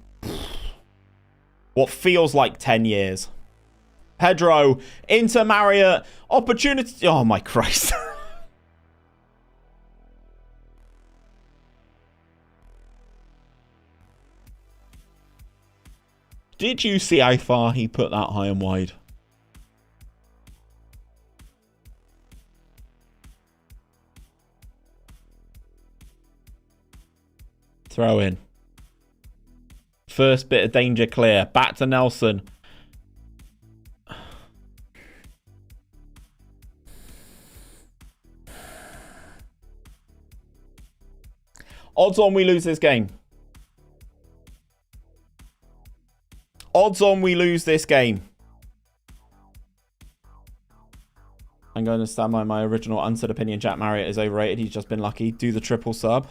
Speaker 1: what feels like 10 years. Pedro into Marriott. Opportunity. Oh, my Christ. Did you see how far he put that high and wide? Throw in. First bit of danger clear. Back to Nelson. Odds on we lose this game. Odds on we lose this game. I'm going to stand by my original unsaid opinion. Jack Marriott is overrated. He's just been lucky. Do the triple sub.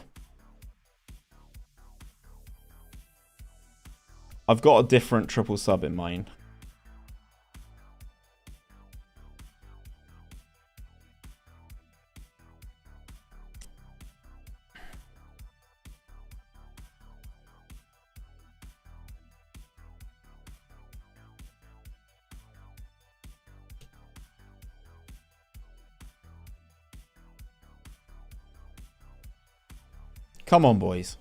Speaker 1: I've got a different triple sub in mind. Come on, boys.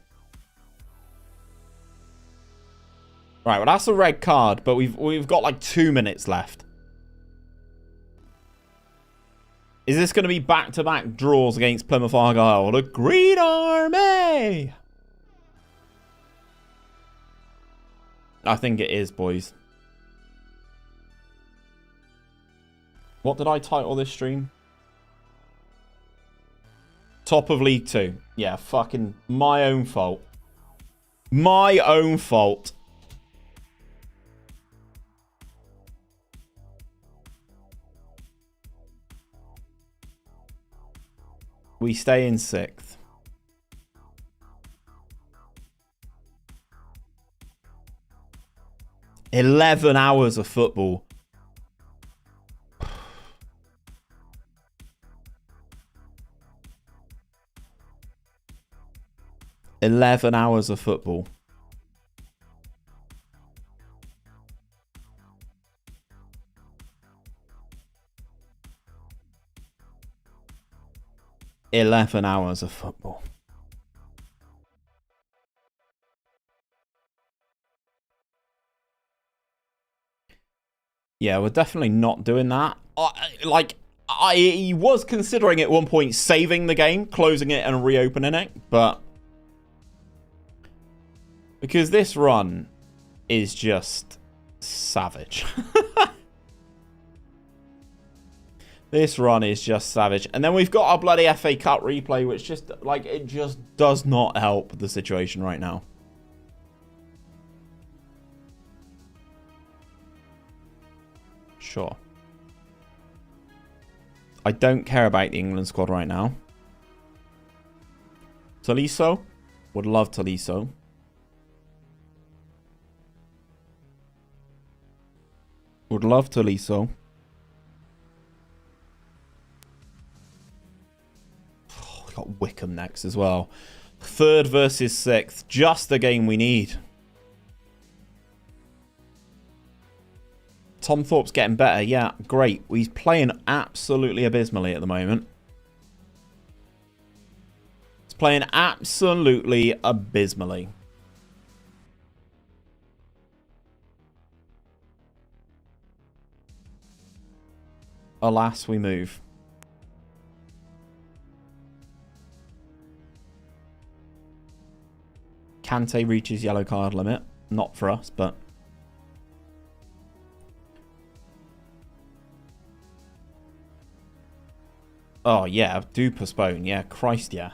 Speaker 1: Right, well, that's a red card, but we've got like 2 minutes left. Is this going to be back-to-back draws against Plymouth Argyle? The Green Army! I think it is, boys. What did I title this stream? Top of League 2. Yeah, fucking my own fault. My own fault. We stay in 6th. "11 hours of football." 11 hours of football. "11 hours of football. Yeah, we're definitely not doing that. I was considering at one point saving the game, closing it and reopening it, but because this run is just savage. This run is just savage. And then we've got our bloody FA Cup replay, which just, like, it just does not help the situation right now. Sure. I don't care about the England squad right now. Tolisso? Would love Tolisso. Would love Tolisso. Oh, we got Wickham next as well. 3rd versus 6th. Just the game we need. Tom Thorpe's getting better. Yeah, great. He's playing absolutely abysmally at the moment. He's playing absolutely abysmally. Alas, we move. Kante reaches yellow card limit. Not for us, but... Oh, yeah. Do postpone. Yeah, Christ, yeah.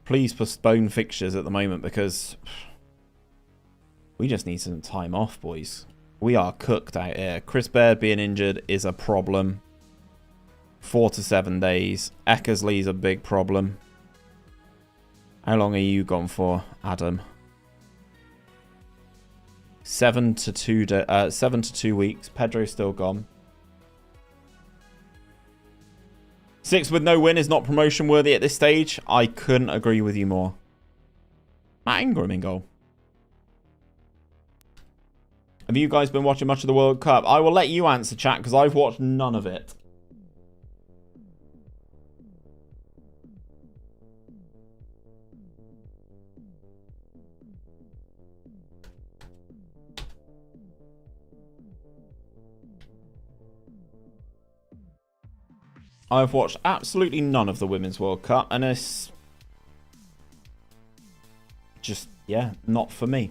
Speaker 1: Please postpone fixtures at the moment because... we just need some time off, boys. We are cooked out here. Chris Baird being injured is a problem. 4 to 7 days. Eckersley's a big problem. How long are you gone for, Adam? 7 to 2 weeks. Pedro's still gone. 6 with no win is not promotion worthy at this stage. I couldn't agree with you more. Matt Ingram in goal. Have you guys been watching much of the World Cup? I will let you answer, chat, because I've watched none of it. I've watched absolutely none of the Women's World Cup, and it's just, yeah, not for me.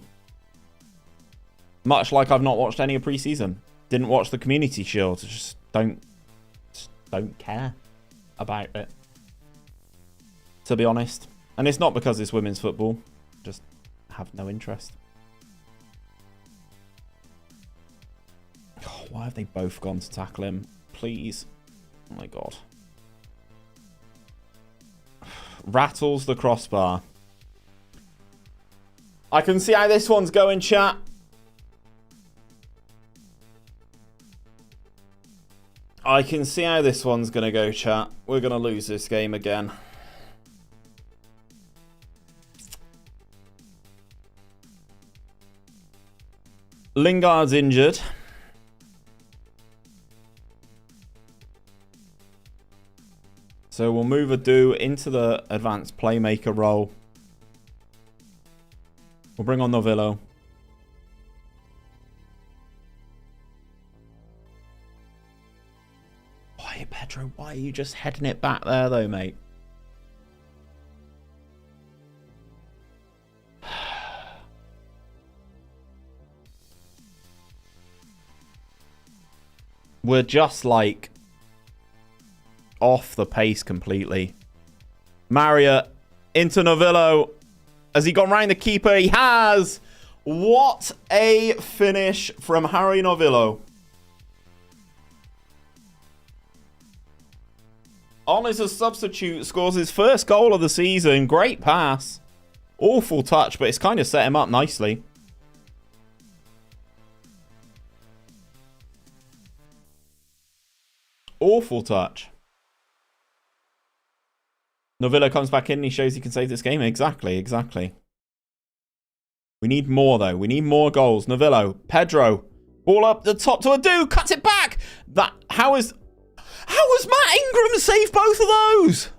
Speaker 1: Much like I've not watched any of pre-season. Didn't watch the Community Shield. Just don't care about it, to be honest. And it's not because it's women's football. Just have no interest. Oh, why have they both gone to tackle him? Please. Oh my god. Rattles the crossbar. I can see how this one's going, chat. I can see how this one's going to go, chat. We're going to lose this game again. Lingard's injured. So we'll move Adu into the advanced playmaker role. We'll bring on Novillo. Why, Pedro? Why are you just heading it back there, though, mate? We're just like off the pace completely. Maria into Novillo. Has he gone round the keeper? He has. What a finish from Harry Novillo. On as a substitute, scores his first goal of the season. Great pass. Awful touch, but it's kind of set him up nicely. Awful touch. Novillo comes back in and he shows he can save this game. Exactly, exactly. We need more, though. We need more goals. Novillo, Pedro, ball up the top to Adu, cuts it back. How has Matt Ingram saved both of those?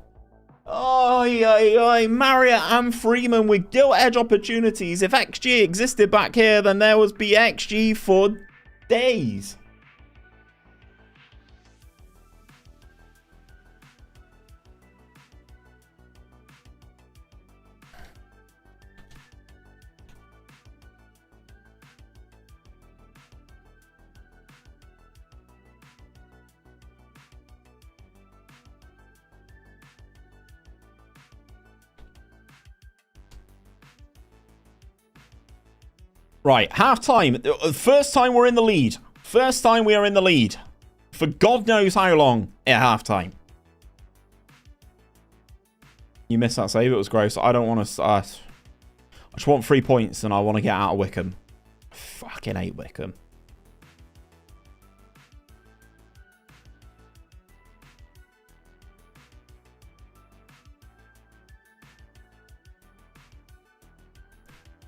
Speaker 1: Oh, Marriott and Freeman with gilt edge opportunities. If XG existed back here, then there would be XG for days. Right, half time. First time we're in the lead. First time we are in the lead. For God knows how long at half time. You missed that save. It was gross. I don't want to... I just want 3 points and I want to get out of Wickham. Fucking hate Wickham.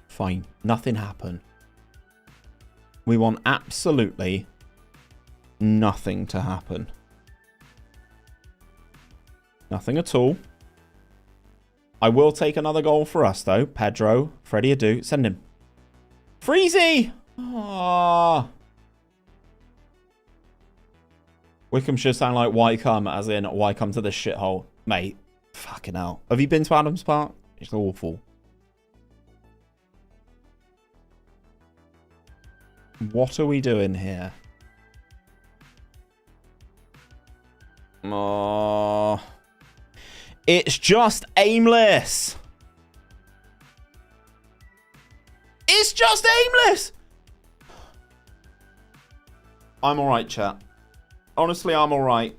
Speaker 1: Fine. Nothing happened. We want absolutely nothing to happen. Nothing at all. I will take another goal for us, though. Pedro, Freddie Adu, send him. Freezy! Aww. Wickham should sound like why come, as in why come to this shithole. Mate, fucking hell. Have you been to Addons Park? It's awful. What are we doing here? Oh, it's just aimless. It's just aimless. I'm alright, chat. Honestly, I'm alright.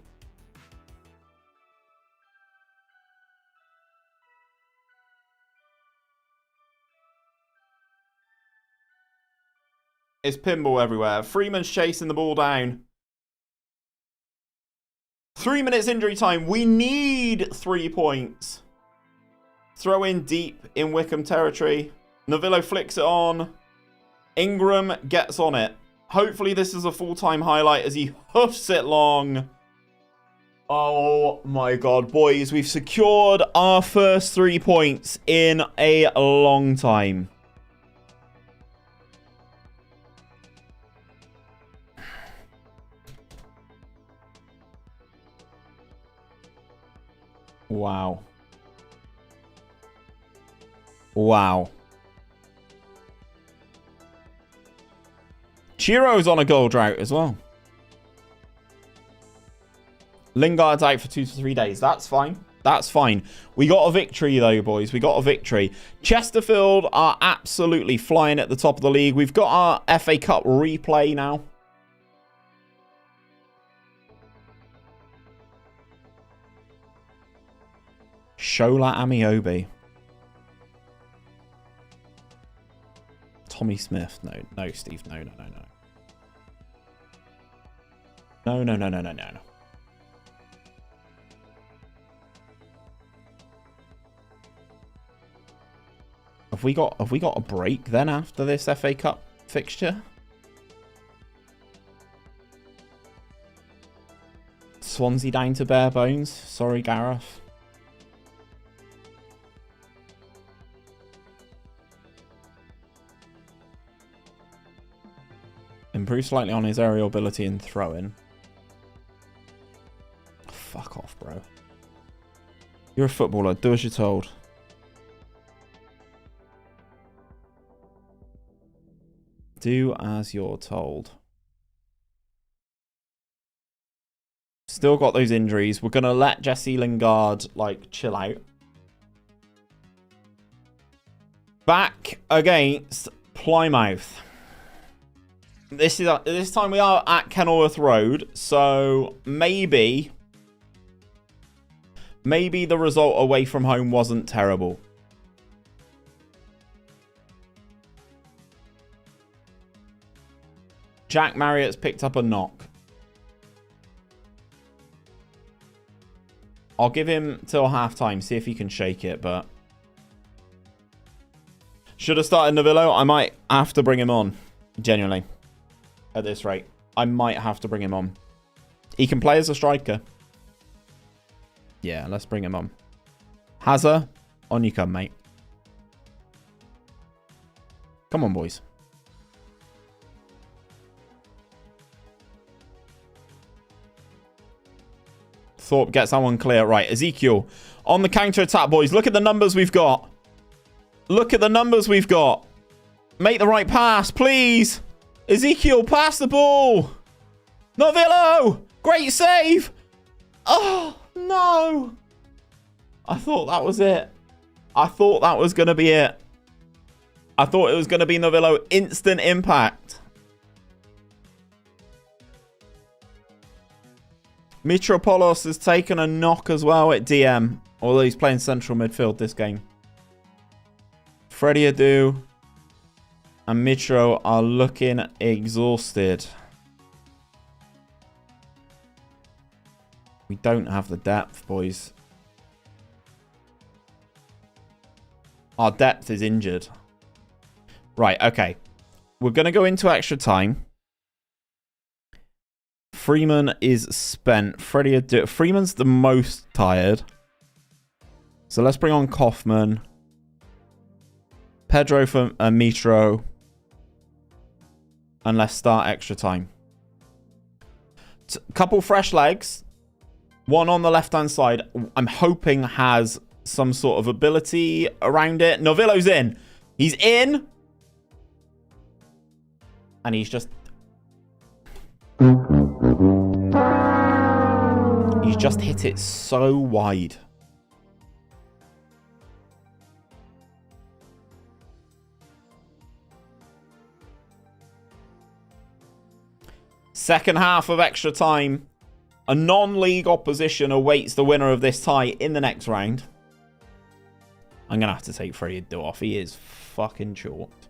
Speaker 1: It's pinball everywhere. Freeman's chasing the ball down. 3 minutes injury time. We need 3 points. Throw in deep in Wickham territory. Novillo flicks it on. Ingram gets on it. Hopefully this is a full-time highlight as he hoofs it long. Oh my god, boys. We've secured our first 3 points in a long time. Wow. Wow. Chiro's on a goal drought as well. Lingard's out for 2 to 3 days. That's fine. That's fine. We got a victory, though, boys. We got a victory. Chesterfield are absolutely flying at the top of the league. We've got our FA Cup replay now. Shola Amiobi. Tommy Smith. No, Steve. No. No. Have we got a break then after this FA Cup fixture? Swansea down to bare bones. Sorry, Gareth. Improve slightly on his aerial ability and throwing. Fuck off, bro. You're a footballer. Do as you're told. Do as you're told. Still got those injuries. We're going to let Jesse Lingard, like, chill out. Back against Plymouth. This time we are at Kenilworth Road, so maybe the result away from home wasn't terrible. Jack Marriott's picked up a knock. I'll give him till half-time, see if he can shake it, but... Should have started Novillo. I might have to bring him on, genuinely. At this rate, I might have to bring him on. He can play as a striker. Yeah, let's bring him on. Hazard, on you come, mate. Come on, boys. Thorpe gets that one clear. Right, Ezekiel on the counter-attack, boys. Look at the numbers we've got. Look at the numbers we've got. Make the right pass, please. Ezekiel, pass the ball. Novillo! Great save! Oh, no. I thought that was it. I thought that was going to be it. I thought it was going to be Novillo. Instant impact. Mitropoulos has taken a knock as well at DM. Although he's playing central midfield this game. Freddie Adu and Mitro are looking exhausted. We don't have the depth, boys. Our depth is injured. Right, okay. We're going to go into extra time. Freeman is spent. Freddie Adu. Freeman's the most tired. So let's bring on Kaufman. Pedro for Mitro. And let's start extra time. Couple fresh legs. One on the left-hand side. I'm hoping has some sort of ability around it. Novillo's in. He's in. And he's just... He's just hit it so wide. Second half of extra time. A non-league opposition awaits the winner of this tie in the next round. I'm going to have to take Freddie Adu off. He is fucking chalked.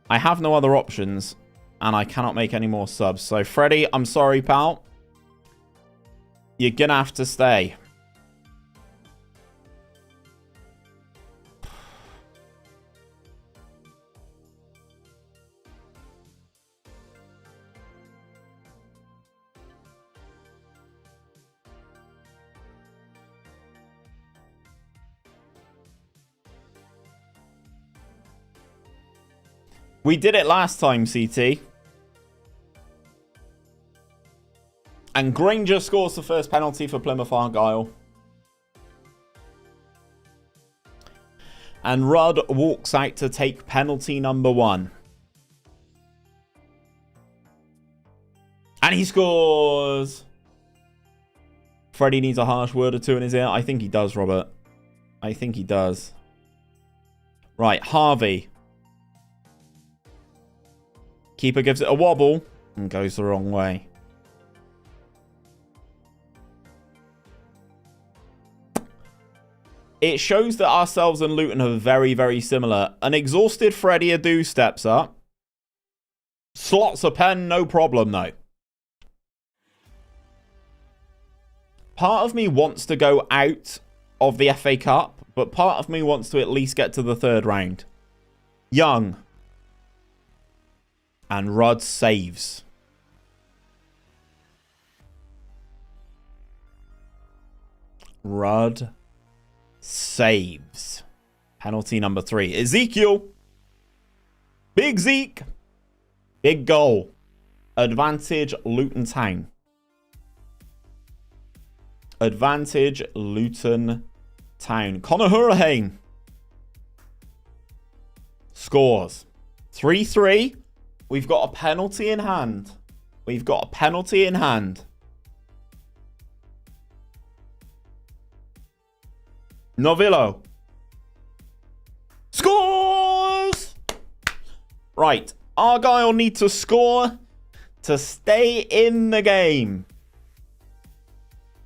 Speaker 1: I have no other options. And I cannot make any more subs. So, Freddie, I'm sorry, pal. You're going to have to stay. We did it last time, CT. And Granger scores the first penalty for Plymouth Argyle. And Rudd walks out to take penalty number 1. And he scores! Freddie needs a harsh word or two in his ear. I think he does, Robert. I think he does. Right, Harvey. Keeper gives it a wobble and goes the wrong way. It shows that ourselves and Luton are very, very similar. An exhausted Freddie Adu steps up. Slots a pen, no problem though. Part of me wants to go out of the FA Cup, but part of me wants to at least get to the 3rd round. Young. And Rudd saves. Rudd saves. Penalty number 3. Ezekiel. Big Zeke. Big goal. Advantage Luton Town. Advantage Luton Town. Conor Hurricane scores. 3-3. We've got a penalty in hand. We've got a penalty in hand. Novillo. Scores! Right. Argyle need to score to stay in the game.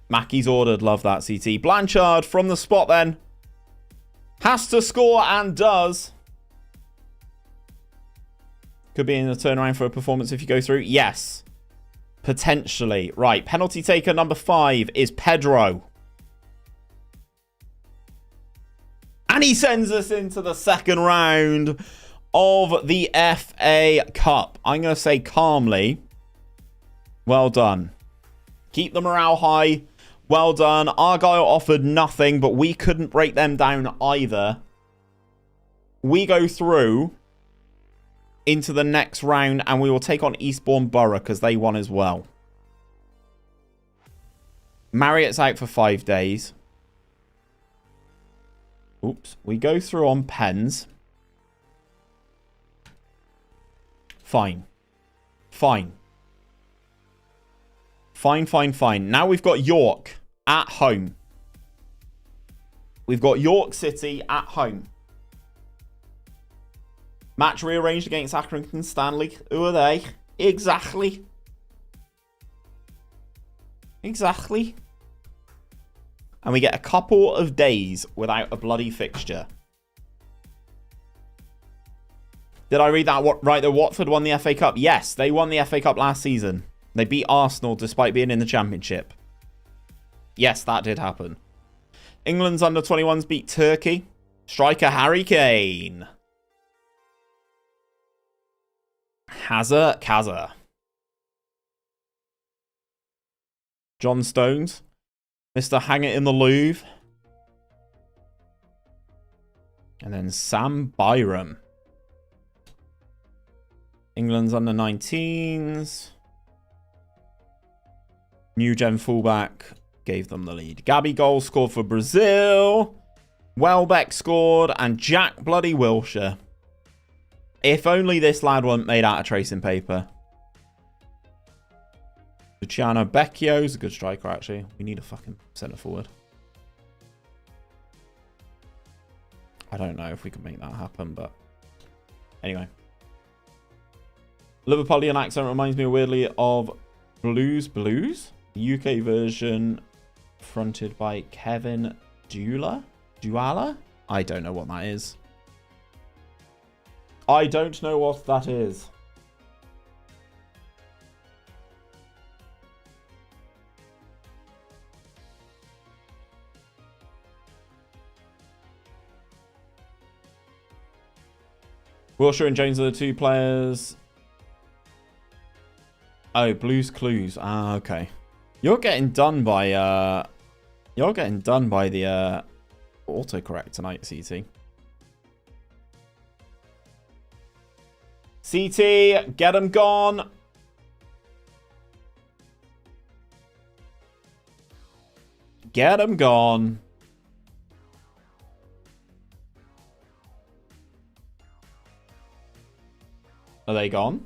Speaker 1: Mackey's ordered. Love that, CT. Blanchard from the spot then. Has to score and does. Could be in the turnaround for a performance if you go through. Yes. Potentially. Right. Penalty taker number 5 is Pedro. And he sends us into the 2nd round of the FA Cup. I'm going to say calmly. Well done. Keep the morale high. Well done. Argyle offered nothing, but we couldn't break them down either. We go through into the next round, and we will take on Eastbourne Borough because they won as well. Marriott's out for 5 days. Oops. We go through on pens. Fine. Fine. Fine, fine, fine. Now we've got York at home. We've got York City at home. Match rearranged against Accrington Stanley. Who are they? Exactly. Exactly. And we get a couple of days without a bloody fixture. Did I read that right? That Watford won the FA Cup? Yes, they won the FA Cup last season. They beat Arsenal despite being in the Championship. Yes, that did happen. England's under-21s beat Turkey. Striker Harry Kane. Kaza. John Stones. Mr. Hang It in the Louvre. And then Sam Byram. England's under-19s. New gen fullback gave them the lead. Gabby goal scored for Brazil. Welbeck scored. And Jack bloody Wilshere. If only this lad wasn't made out of tracing paper. Luciano Becchio's a good striker, actually. We need a fucking centre forward. I don't know if we can make that happen, but anyway. Liverpudlian accent reminds me weirdly of Blues? The UK version fronted by Kevin Duala? I don't know what that is. I don't know what that is. Wilshere and Jones are the 2 players. Oh, Blue's Clues. Ah, okay. You're getting done by the autocorrect tonight, CT. CT, get them gone. Get them gone. Are they gone?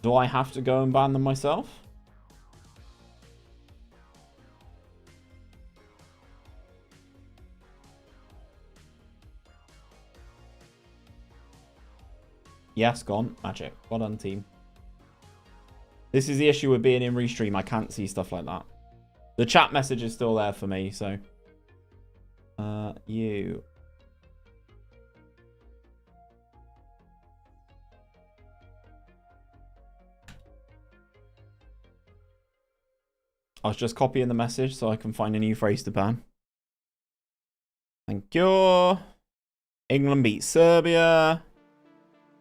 Speaker 1: Do I have to go and ban them myself? Yes, gone. Magic. Well done, team. This is the issue with being in Restream. I can't see stuff like that. The chat message is still there for me, so... you... I was just copying the message so I can find a new phrase to ban. Thank you. England beat Serbia.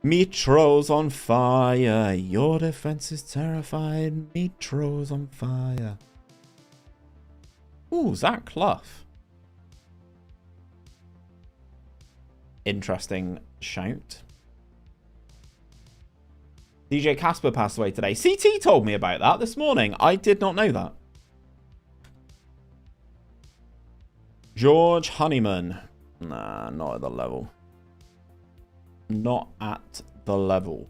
Speaker 1: Metro's on fire. Your defense is terrified. Metro's on fire. Ooh, Zach Clough. Interesting shout. DJ Casper passed away today. CT told me about that this morning. I did not know that. George Honeyman. Nah, not at the level. Not at the level.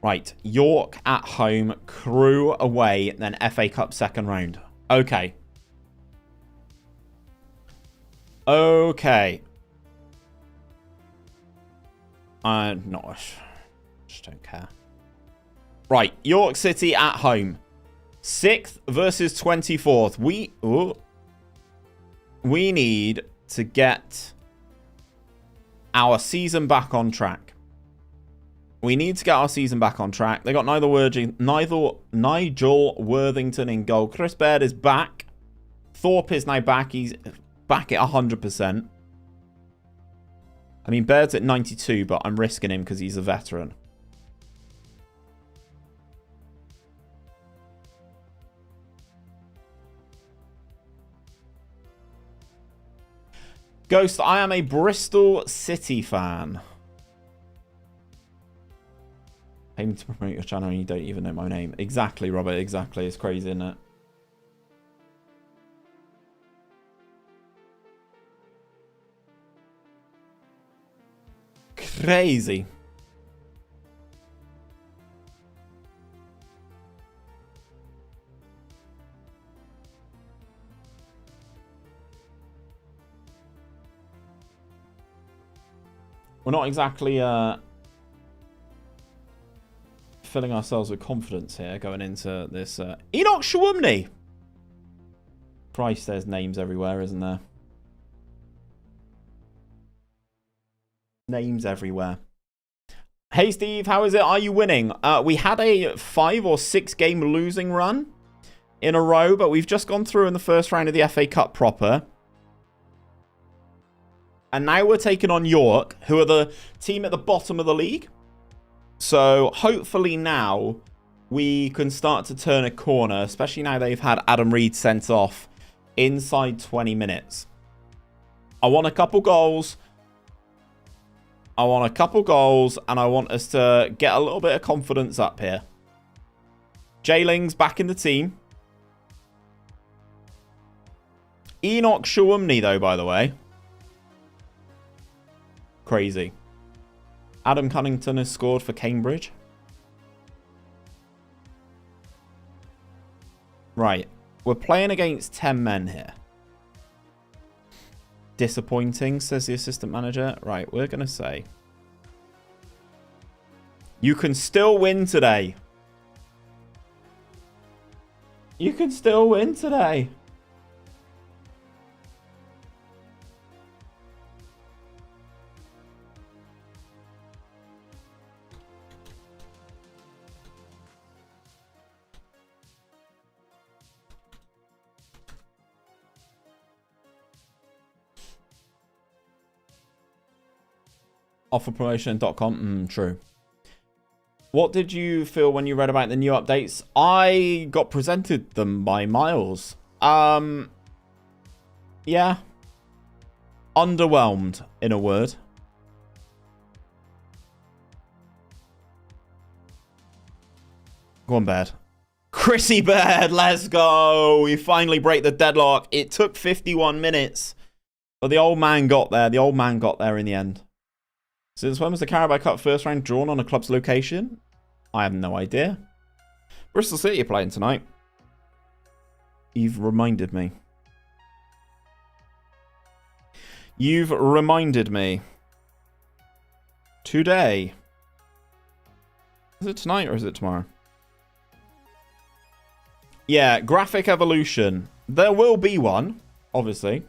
Speaker 1: Right. York at home. Crew away. Then FA Cup second round. Okay. Okay. No. Just don't care. Right. York City at home. 6th versus 24th. We need to get our season back on track. We need to get our season back on track. They got Nigel Worthington in goal. Chris Baird is back. Thorpe is now back. He's back at 100%. I mean, Baird's at 92, but I'm risking him because he's a veteran. Ghost, I am a Bristol City fan. Pay me to promote your channel and you don't even know my name. Exactly, Robert, exactly. It's crazy, isn't it? Crazy. We're not exactly filling ourselves with confidence here going into this. Enoch Shawumni! Christ, there's names everywhere, isn't there? Names everywhere. Hey, Steve, how is it? Are you winning? We had a 5 or 6 game losing run in a row, but we've just gone through in the first round of the FA Cup proper. And now we're taking on York, who are the team at the bottom of the league. So hopefully now we can start to turn a corner, especially now they've had Adam Reed sent off inside 20 minutes. I want a couple goals. I want a couple goals, and I want us to get a little bit of confidence up here. Jayling's back in the team. Enoch Shawumni, though, by the way. Crazy. Adam Cunnington has scored for Cambridge. Right. We're playing against 10 men here. Disappointing, says the assistant manager. Right, we're going to say, you can still win today. You can still win today. Offer promotion.com. True. What did you feel when you read about the new updates? I got presented them by Miles. Yeah. Underwhelmed, in a word. Go on, Baird. Chrissy Baird, let's go. We finally break the deadlock. It took 51 minutes. But the old man got there. The old man got there in the end. Since when was the Carabao Cup first round drawn on a club's location? I have no idea. Bristol City are playing tonight. You've reminded me. You've reminded me. Today. Is it tonight or is it tomorrow? Yeah, graphic evolution. There will be one, obviously.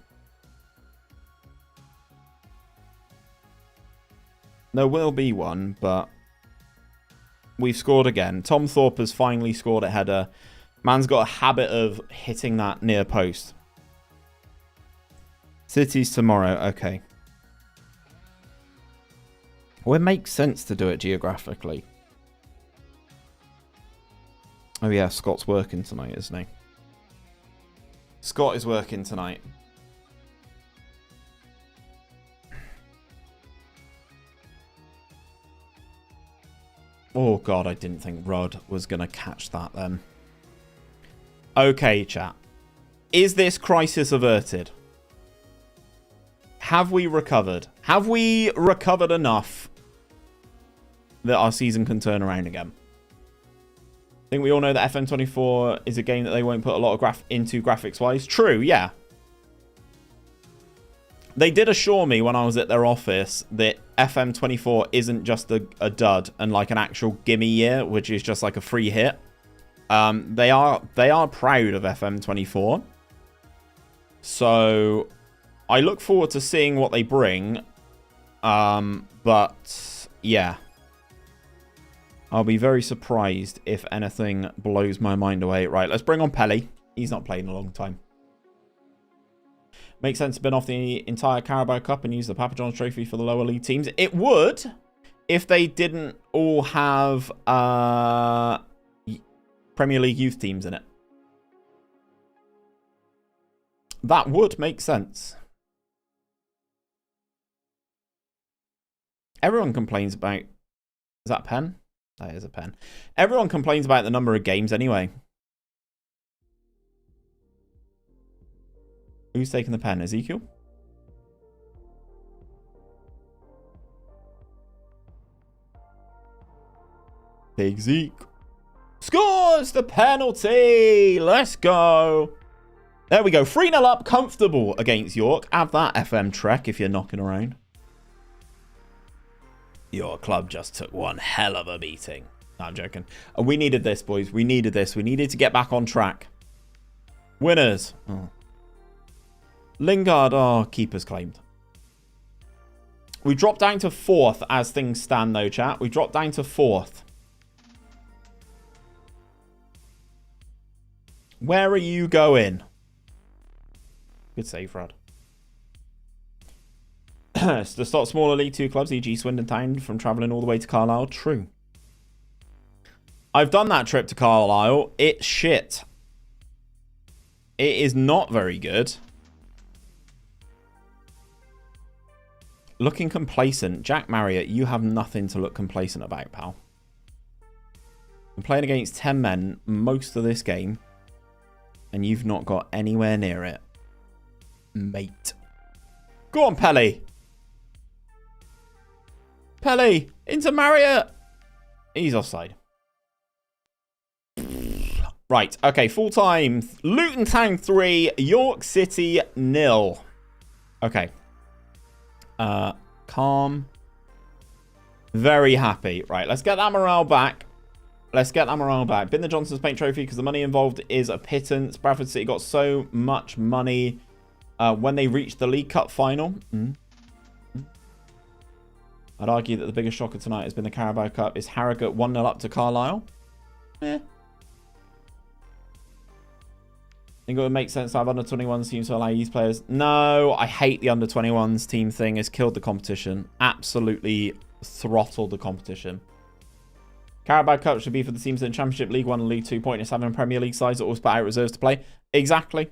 Speaker 1: There will be one, but we've scored again. Tom Thorpe has finally scored a header. Man's got a habit of hitting that near post. City's tomorrow. Okay. Well, it makes sense to do it geographically. Oh, yeah. Scott's working tonight, isn't he? Scott is working tonight. Oh, God. I didn't think Rod was going to catch that then. Okay, chat. Is this crisis averted? Have we recovered? Have we recovered enough that our season can turn around again? I think we all know that FM14 is a game that they won't put a lot of into graphics-wise. True, yeah. They did assure me when I was at their office that FM24 isn't just a dud and like an actual gimme year, which is just like a free hit. They are proud of FM24. So I look forward to seeing what they bring. But yeah. I'll be very surprised if anything blows my mind away. Right, let's bring on Pelly. He's not played in a long time. Makes sense to bin off the entire Carabao Cup and use the Papa John's Trophy for the lower league teams. It would if they didn't all have Premier League youth teams in it. That would make sense. Everyone complains about... Is that a pen? That is a pen. Everyone complains about the number of games anyway. Who's taking the pen? Ezekiel? Big Zeke. Scores the penalty! Let's go. There we go. 3-0 up. Comfortable against York. Have that, FM Trek, if you're knocking around. Your club just took one hell of a beating. No, I'm joking. We needed this, boys. We needed this. We needed to get back on track. Winners. Oh. Lingard. Oh, keeper's claimed. We dropped down to 4th as things stand, though, chat. We dropped down to 4th. Where are you going? Good save, Rod. To stop smaller League 2 clubs, e.g. Swindon Town, from travelling all the way to Carlisle. True. I've done that trip to Carlisle. It's shit. It is not very good. Looking complacent. Jack Marriott, you have nothing to look complacent about, pal. I'm playing against 10 men most of this game, and you've not got anywhere near it. Mate. Go on, Pelly. Pelly, into Marriott. He's offside. Right, okay, full time. Luton Town 3, York City 0. Okay. Calm. Very happy. Right, let's get that morale back. Let's get that morale back. Bin the Johnson's Paint Trophy because the money involved is a pittance. Bradford City got so much money when they reached the League Cup final. I'd argue that the biggest shocker tonight has been the Carabao Cup. Is Harrogate 1-0 up to Carlisle? Eh. Think it would make sense to have under-21s teams to allow youth players? No, I hate the under-21s team thing. It's killed the competition. Absolutely throttled the competition. Carabao Cup should be for the teams in Championship, League 1 and League 2. Pointless having Premier League sides that always put out reserves to play. Exactly.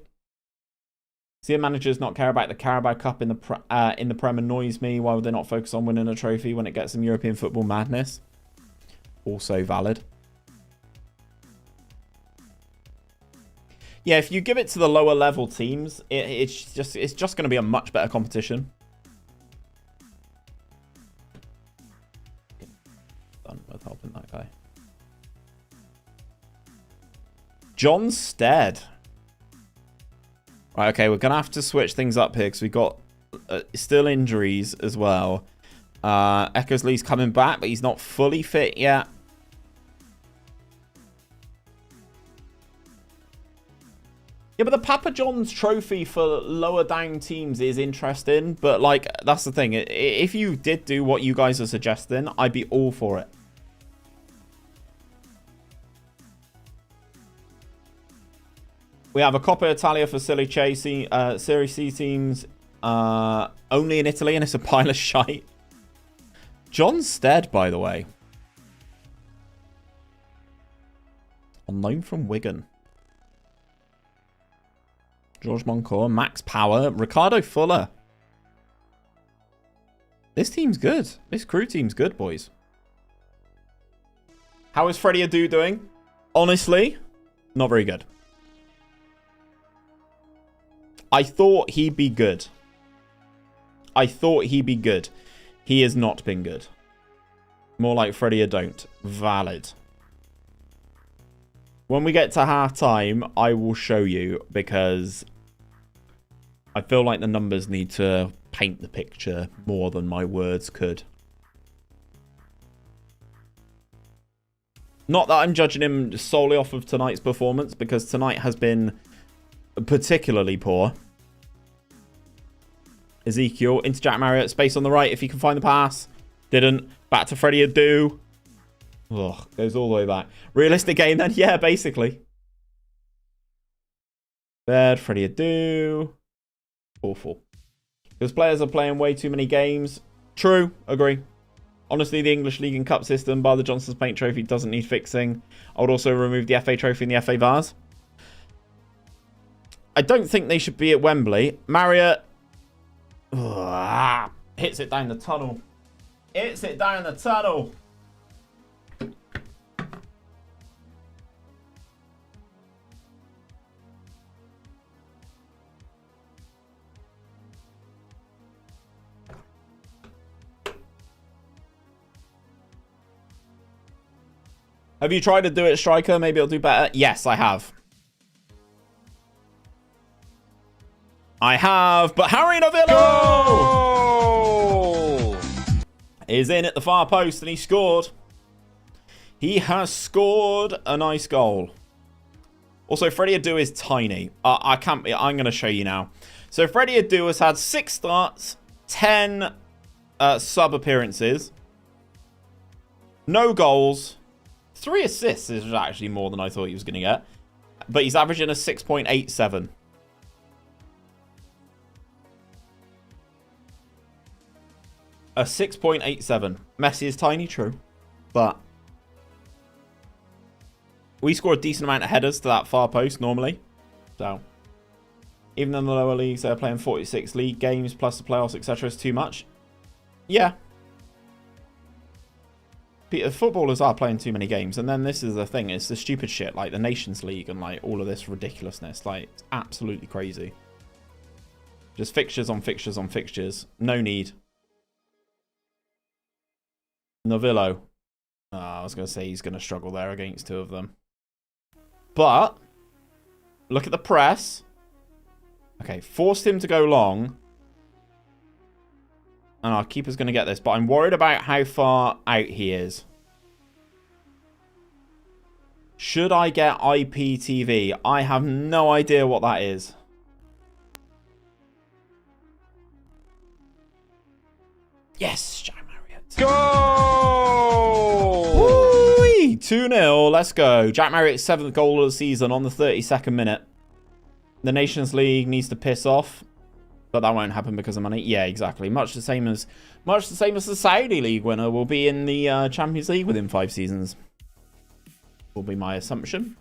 Speaker 1: Seeing managers not care about the Carabao Cup in the Prem annoys me. Why would they not focus on winning a trophy when it gets some European football madness? Also valid. Yeah, if you give it to the lower level teams, it's just going to be a much better competition. Done with helping that guy. John Stead. Right, okay, we're going to have to switch things up here because we've got still injuries as well. Eckersley's coming back, but he's not fully fit yet. Yeah, but the Papa John's trophy for lower down teams is interesting. But, like, that's the thing. If you did do what you guys are suggesting, I'd be all for it. We have a Coppa Italia for Serie C teams only in Italy, and it's a pile of shite. John Stead, by the way. On loan from Wigan. George Moncourt, Max Power, Ricardo Fuller. This team's good. This crew team's good, boys. How is Freddie Adu doing? Honestly, not very good. I thought he'd be good. He has not been good. More like Freddie Adu. Valid. When we get to half-time, I will show you because I feel like the numbers need to paint the picture more than my words could. Not that I'm judging him solely off of tonight's performance, because tonight has been particularly poor. Ezekiel into Jack Marriott. Space on the right if he can find the pass. Didn't. Back to Freddie Adu. Ugh, goes all the way back. Realistic game then? Yeah, basically. Bad Freddie Adu. Awful. Because players are playing way too many games. True. Agree. Honestly, the English League and Cup system by the Johnson's Paint Trophy doesn't need fixing. I would also remove the FA Trophy and the FA Vars. I don't think they should be at Wembley. Marriott. Ugh, hits it down the tunnel. Hits it down the tunnel. Have you tried to do it striker? Maybe it'll do better. Yes, I have. But Harry Novillo is in at the far post and he scored. He has scored a nice goal. Also, Freddie Adu is tiny. I'm going to show you now. So, Freddie Adu has had 6 starts, 10 sub appearances, no goals. 3 assists is actually more than I thought he was going to get. But he's averaging a 6.87. A 6.87. Messi is tiny, true. But we score a decent amount of headers to that far post normally. So even in the lower leagues, they're playing 46 league games plus the playoffs, etc. is too much. Yeah. Footballers are playing too many games, and then this is the thing, it's the stupid shit like the Nations League and like all of this ridiculousness. Like, it's absolutely crazy. Just fixtures on fixtures on fixtures. No need. Novillo. I was going to say he's going to struggle there against 2 of them. But look at the press. Okay, forced him to go long. And our keeper's going to get this, but I'm worried about how far out he is. Should I get IPTV? I have no idea what that is. Yes, Jack Marriott.
Speaker 2: Go!
Speaker 1: Woo-wee! 2-0. Let's go. Jack Marriott's 7th goal of the season on the 32nd minute. The Nations League needs to piss off, but that won't happen because of money. Yeah, exactly. Much the same as the Saudi League winner will be in the Champions League within 5 seasons. Will be my assumption.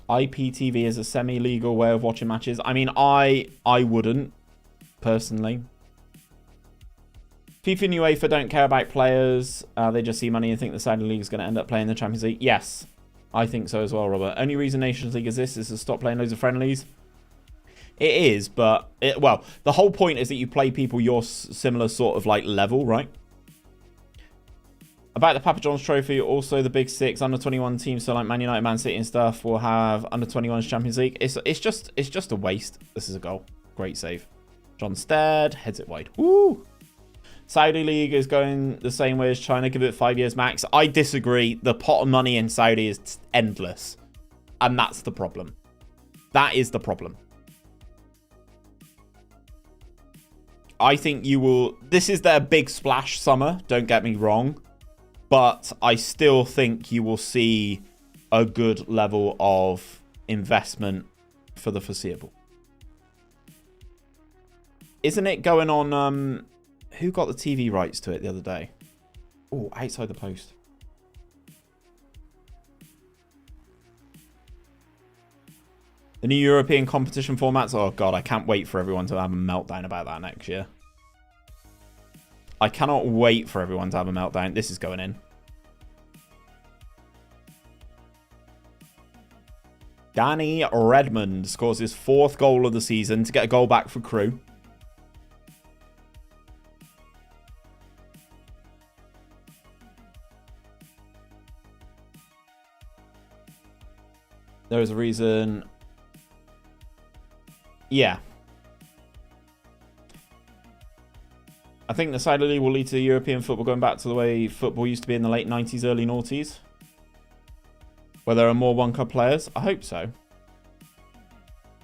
Speaker 1: IPTV is a semi-legal way of watching matches. I mean, I wouldn't, personally. FIFA and UEFA don't care about players. They just see money and think the Saudi League is going to end up playing the Champions League. Yes, I think so as well, Robert. Only reason Nations League exists is to stop playing loads of friendlies. It is, but... well, the whole point is that you play people your similar sort of, like, level, right? About the Papa John's Trophy, also the Big Six under-21 teams, so like Man United, Man City and stuff, will have under-21s Champions League. It's just a waste. This is a goal. Great save. John Stead heads it wide. Woo! Saudi League is going the same way as China. Give it 5 years max. I disagree. The pot of money in Saudi is endless. And that's the problem. That is the problem. I think you will... This is their big splash summer. Don't get me wrong. But I still think you will see a good level of investment for the foreseeable. Isn't it going on... who got the TV rights to it the other day? Oh, outside the post. The new European competition formats. Oh, God, I can't wait for everyone to have a meltdown about that next year. I cannot wait for everyone to have a meltdown. This is going in. Danny Redmond scores his 4th goal of the season to get a goal back for Crew. There is a reason. Yeah. I think the Saudi League will lead to European football going back to the way football used to be in the late 90s, early noughties. Where there are more one-club players. I hope so.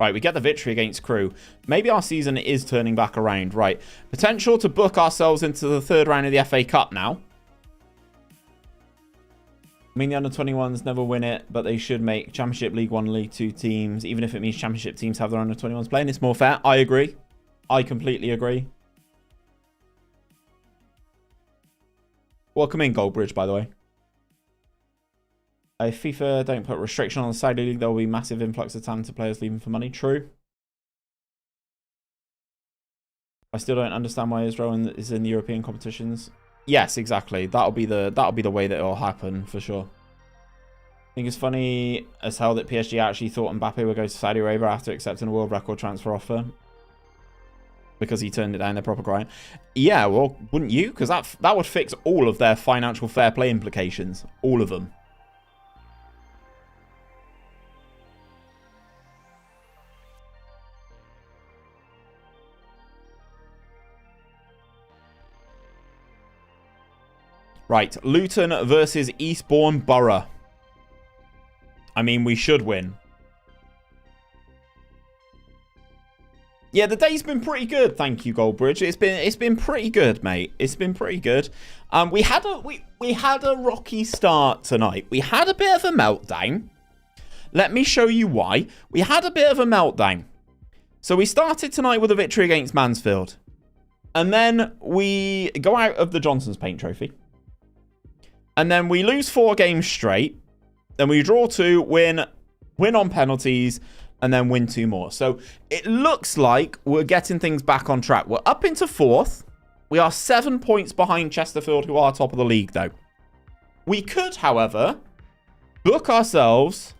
Speaker 1: Right, we get the victory against Crew. Maybe our season is turning back around. Right, potential to book ourselves into the 3rd round of the FA Cup now. I mean, the under-21s never win it, but they should make Championship, League 1, League 2 teams. Even if it means Championship teams have their under-21s playing, it's more fair. I agree. I completely agree. Welcome in, Goldbridge, by the way. If FIFA don't put restriction on the Saudi League, there will be massive influx of talented players leaving for money. True. I still don't understand why Israel is in the European competitions. Yes, exactly. That'll be the way that it'll happen for sure. I think it's funny as hell that PSG actually thought Mbappe would go to Saudi Arabia after accepting a world record transfer offer. Because he turned it down their proper grind. Yeah, well, wouldn't you? Because that would fix all of their financial fair play implications. All of them. Right, Luton versus Eastbourne Borough. I mean, we should win. Yeah, the day's been pretty good, thank you, Goldbridge. It's been pretty good, mate. It's been pretty good. We had a rocky start tonight. We had a bit of a meltdown. Let me show you why. We had a bit of a meltdown. So we started tonight with a victory against Mansfield. And then we go out of the Johnson's Paint Trophy. And then we lose 4 games straight. Then we draw 2, win on penalties, and then win 2 more. So it looks like we're getting things back on track. We're up into 4th. We are 7 points behind Chesterfield, who are top of the league, though. We could, however, book ourselves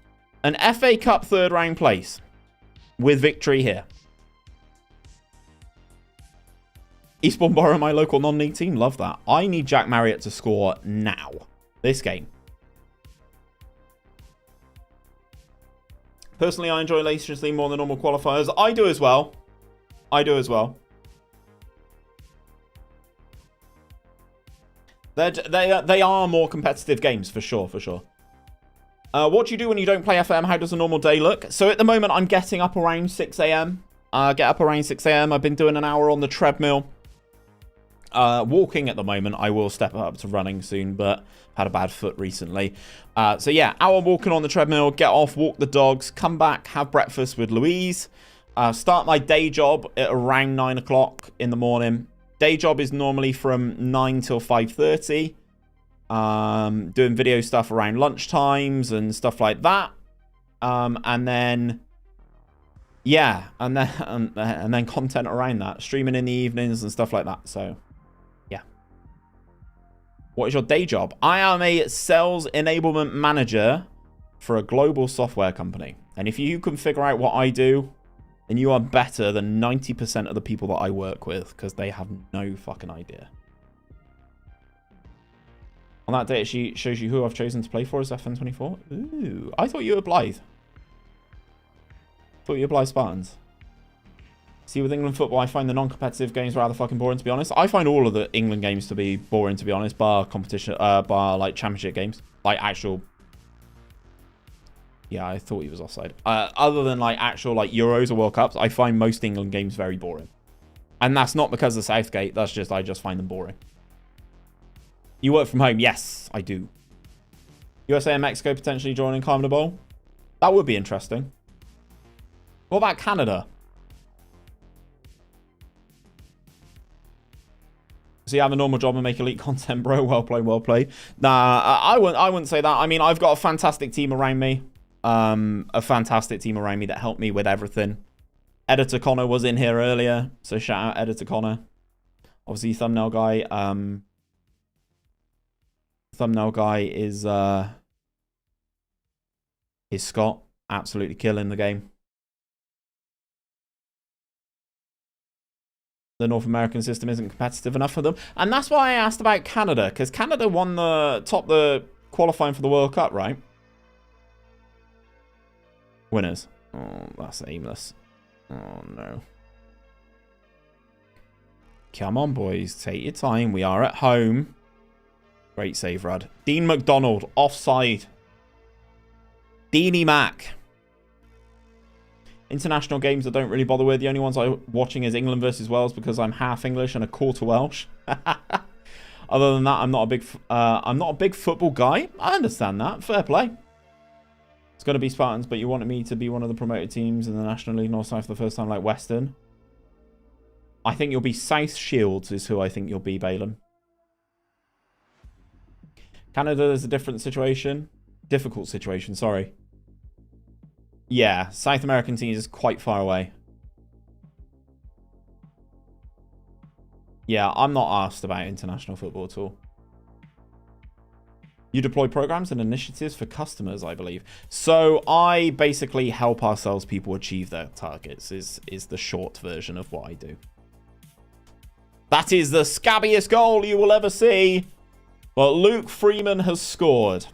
Speaker 1: an FA Cup 3rd round place with victory here. Eastbourne Borough, my local non-league team. Love that. I need Jack Marriott to score now. This game. Personally, I enjoy Nations League more than normal qualifiers. I do as well. I do as well. They are more competitive games, for sure, for sure. What do you do when you don't play FM? How does a normal day look? So at the moment, I'm getting up around 6 a.m. Get up around 6 a.m. I've been doing an hour on the treadmill. Walking at the moment, I will step up to running soon, but I've had a bad foot recently. So yeah, hour walking on the treadmill, get off, walk the dogs, come back, have breakfast with Louise, start my day job at around 9 o'clock in the morning. Day job is normally from 9 till 5:30. Doing video stuff around lunchtimes and stuff like that. And then, yeah, and then content around that, streaming in the evenings and stuff like that. So, yeah. What is your day job? I am a sales enablement manager for a global software company. And if you can figure out what I do, then you are better than 90% of the people that I work with, because they have no fucking idea. On that day, it shows you who I've chosen to play for as FM24. Ooh, I thought you were Blythe. Thought you were Blythe Spartans. See, with England football, I find the non-competitive games rather fucking boring, to be honest. I find all of the England games to be boring, to be honest, bar competition, bar like championship games, like actual. Yeah, I thought he was offside. Other than like actual like Euros or World Cups, I find most England games very boring, and that's not because of Southgate. That's just I just find them boring. You work from home? Yes, I do. USA and Mexico potentially joining CONMEBOL? That would be interesting. What about Canada? So you have a normal job and make elite content, bro. Well played, well played. Nah, I wouldn't say that. I mean, I've got a fantastic team around me. A fantastic team around me that helped me with everything. Editor Connor was in here earlier, so shout out Editor Connor. Obviously, thumbnail guy. Thumbnail guy is Scott. Absolutely killing the game. The North American system isn't competitive enough for them. And that's why I asked about Canada, because Canada won the qualifying for the World Cup, right? Winners. Oh, that's aimless. Oh, no. Come on, boys. Take your time. We are at home. Great save, Rud. Dean McDonald, offside. Deanie Mac. International games I don't really bother with. The only ones I'm watching is England versus Wales because I'm half English and a quarter Welsh. Other than that, I'm not a big football guy. I understand that. Fair play. It's going to be Spartans, but you wanted me to be one of the promoted teams in the National League North South for the first time, like Western. I think you'll be South Shields is who I think you'll be, Balaam. Canada, there's a different situation. Difficult situation, sorry. Yeah, South American teams is quite far away. Yeah, I'm not asked about international football at all. You deploy programs and initiatives for customers, I believe. So I basically help our salespeople achieve their targets, is the short version of what I do. That is the scabbiest goal you will ever see. But Luke Freeman has scored.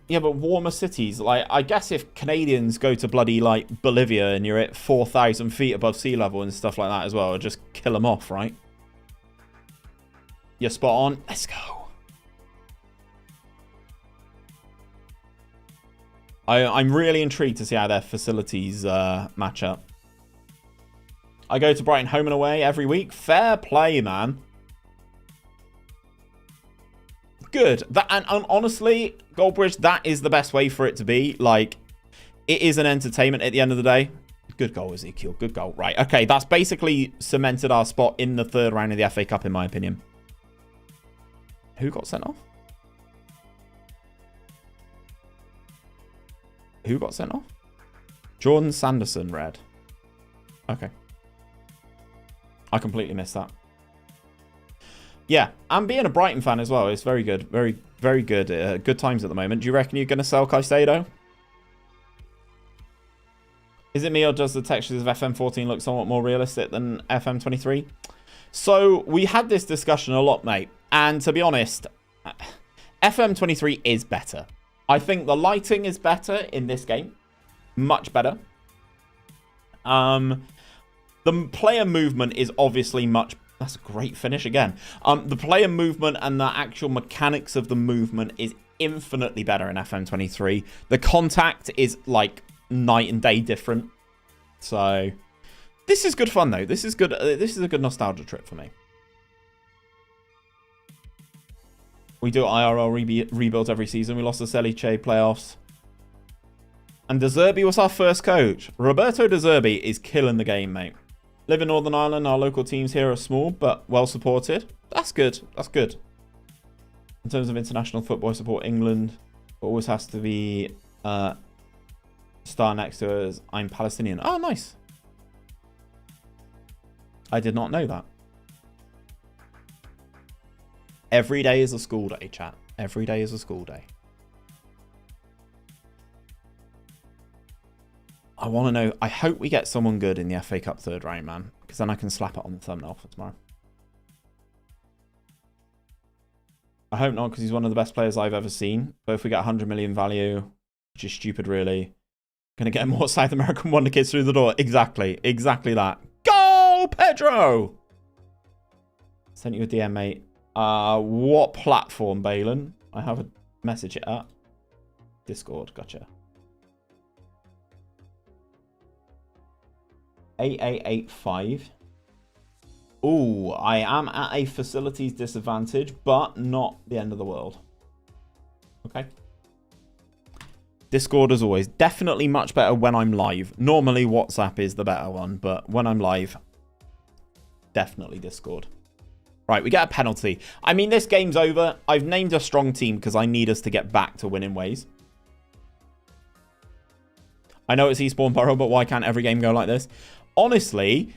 Speaker 1: Yeah, but warmer cities, like, I guess if Canadians go to bloody, like, Bolivia and you're at 4,000 feet above sea level and stuff like that as well, just kill them off, right? You're spot on. Let's go. I'm really intrigued to see how their facilities match up. I go to Brighton home and away every week. Fair play, man. Good. That and honestly, Goldbridge, that is the best way for it to be. Like, it is an entertainment at the end of the day. Good goal, Ezekiel. Good goal. Right. Okay, that's basically cemented our spot in the third round of the FA Cup, in my opinion. Who got sent off? Who got sent off? Jordan Sanderson, red. Okay. I completely missed that. Yeah, and being a Brighton fan as well is very good. Very, very good. Good times at the moment. Do you reckon you're going to sell Caicedo? Is it me or does the textures of FM14 look somewhat more realistic than FM23? So, we had this discussion a lot, mate. And to be honest, FM23 is better. I think the lighting is better in this game. Much better. The player movement is obviously much... That's a great finish again. The player movement and the actual mechanics of the movement is infinitely better in FM23. The contact is like night and day different So this is good fun, though. This is good. This is a good nostalgia trip for me. We do IRL rebuilds every season. We lost the Selice playoffs. And De Zerbi was our first coach. Roberto De Zerbi is killing the game, mate. Live in Northern Ireland. Our local teams here are small, but well supported. That's good. That's good. In terms of international football, I support England. Always has to be star next to us. I'm Palestinian. Oh, nice. I did not know that. Every day is a school day, chat. Every day is a school day. I want to know. I hope we get someone good in the FA Cup third round, man. Because then I can slap it on the thumbnail for tomorrow. I hope not, because he's one of the best players I've ever seen. But if we get 100 million value, which is stupid, really. Gonna get more South American wonder kids through the door. Exactly. Exactly that. Go, Pedro! Sent you a DM, mate. What platform, Balin? I have a message it at. Discord. Gotcha. 8885. Ooh, I am at a facilities disadvantage, but not the end of the world. Okay. Discord, as always, definitely much better when I'm live. Normally, WhatsApp is the better one, but when I'm live, definitely Discord. Right, we get a penalty. I mean, this game's over. I've named a strong team because I need us to get back to winning ways. I know it's Eastbourne Borough, but why can't every game go like this? Honestly,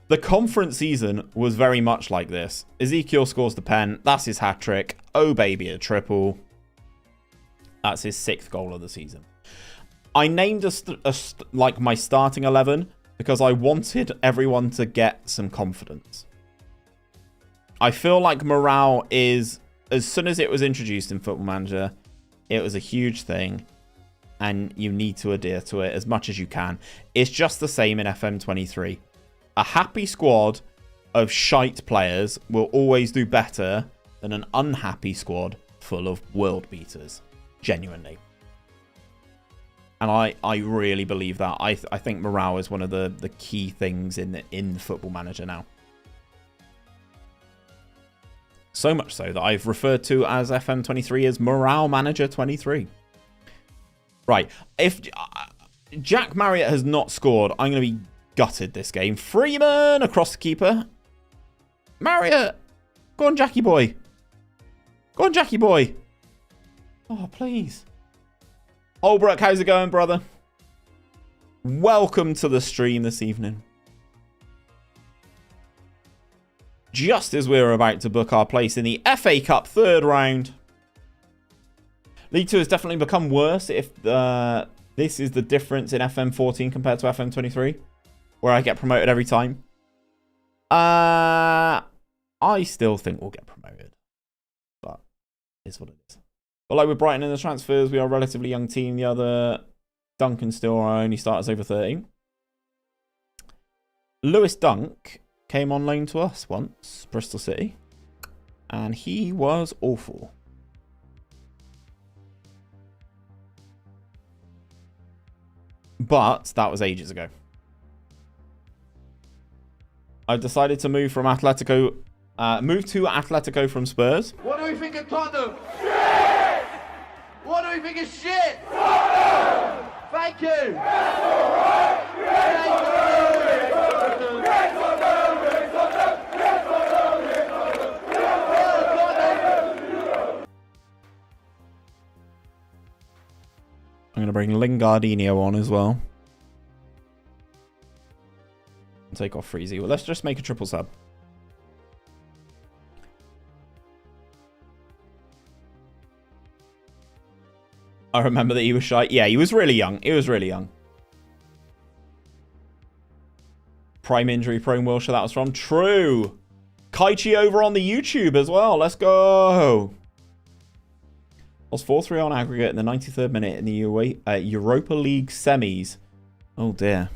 Speaker 1: the conference season was very much like this. Ezekiel scores the pen. That's his hat-trick. Oh, baby, a triple. That's his 6th goal of the season. I named like my starting 11 because I wanted everyone to get some confidence. I feel like morale is, as soon as it was introduced in Football Manager, it was a huge thing. And you need to adhere to it as much as you can. It's just the same in FM23. A happy squad of shite players will always do better than an unhappy squad full of world beaters. Genuinely. And I really believe that. I think morale is one of the key things in the Football Manager now. So much so that I've referred to as FM23 as Morale Manager 23. Right, if Jack Marriott has not scored, I'm going to be gutted this game. Freeman across the keeper. Marriott. Go on, Jackie boy. Go on, Jackie boy. Oh, please. Holbrook, how's it going, brother? Welcome to the stream this evening. Just as we're about to book our place in the FA Cup third round. League 2 has definitely become worse if this is the difference in FM14 compared to FM23, where I get promoted every time. I still think we'll get promoted, but it's what it is. But like with Brighton in the transfers, we are a relatively young team. The other, Duncan still our only starters over 30. Lewis Dunk came on loan to us once, Bristol City, and he was awful. But that was ages ago. I decided to move from Atletico, move to Atletico from Spurs.
Speaker 3: What do we think of Tottenham? Shit! What do we think of shit? Tottenham! Thank you! That's all right!
Speaker 1: I'm going to bring Lingardinho on as well. Take off Freezy. Well, let's just make a triple sub. I remember that he was shy. Yeah, he was really young. He was really young. Prime injury prone Wilshere that was from. True. Kaichi over on the YouTube as well. Let's go. Lost 4-3 on aggregate in the 93rd minute in the Europa League semis. Oh dear.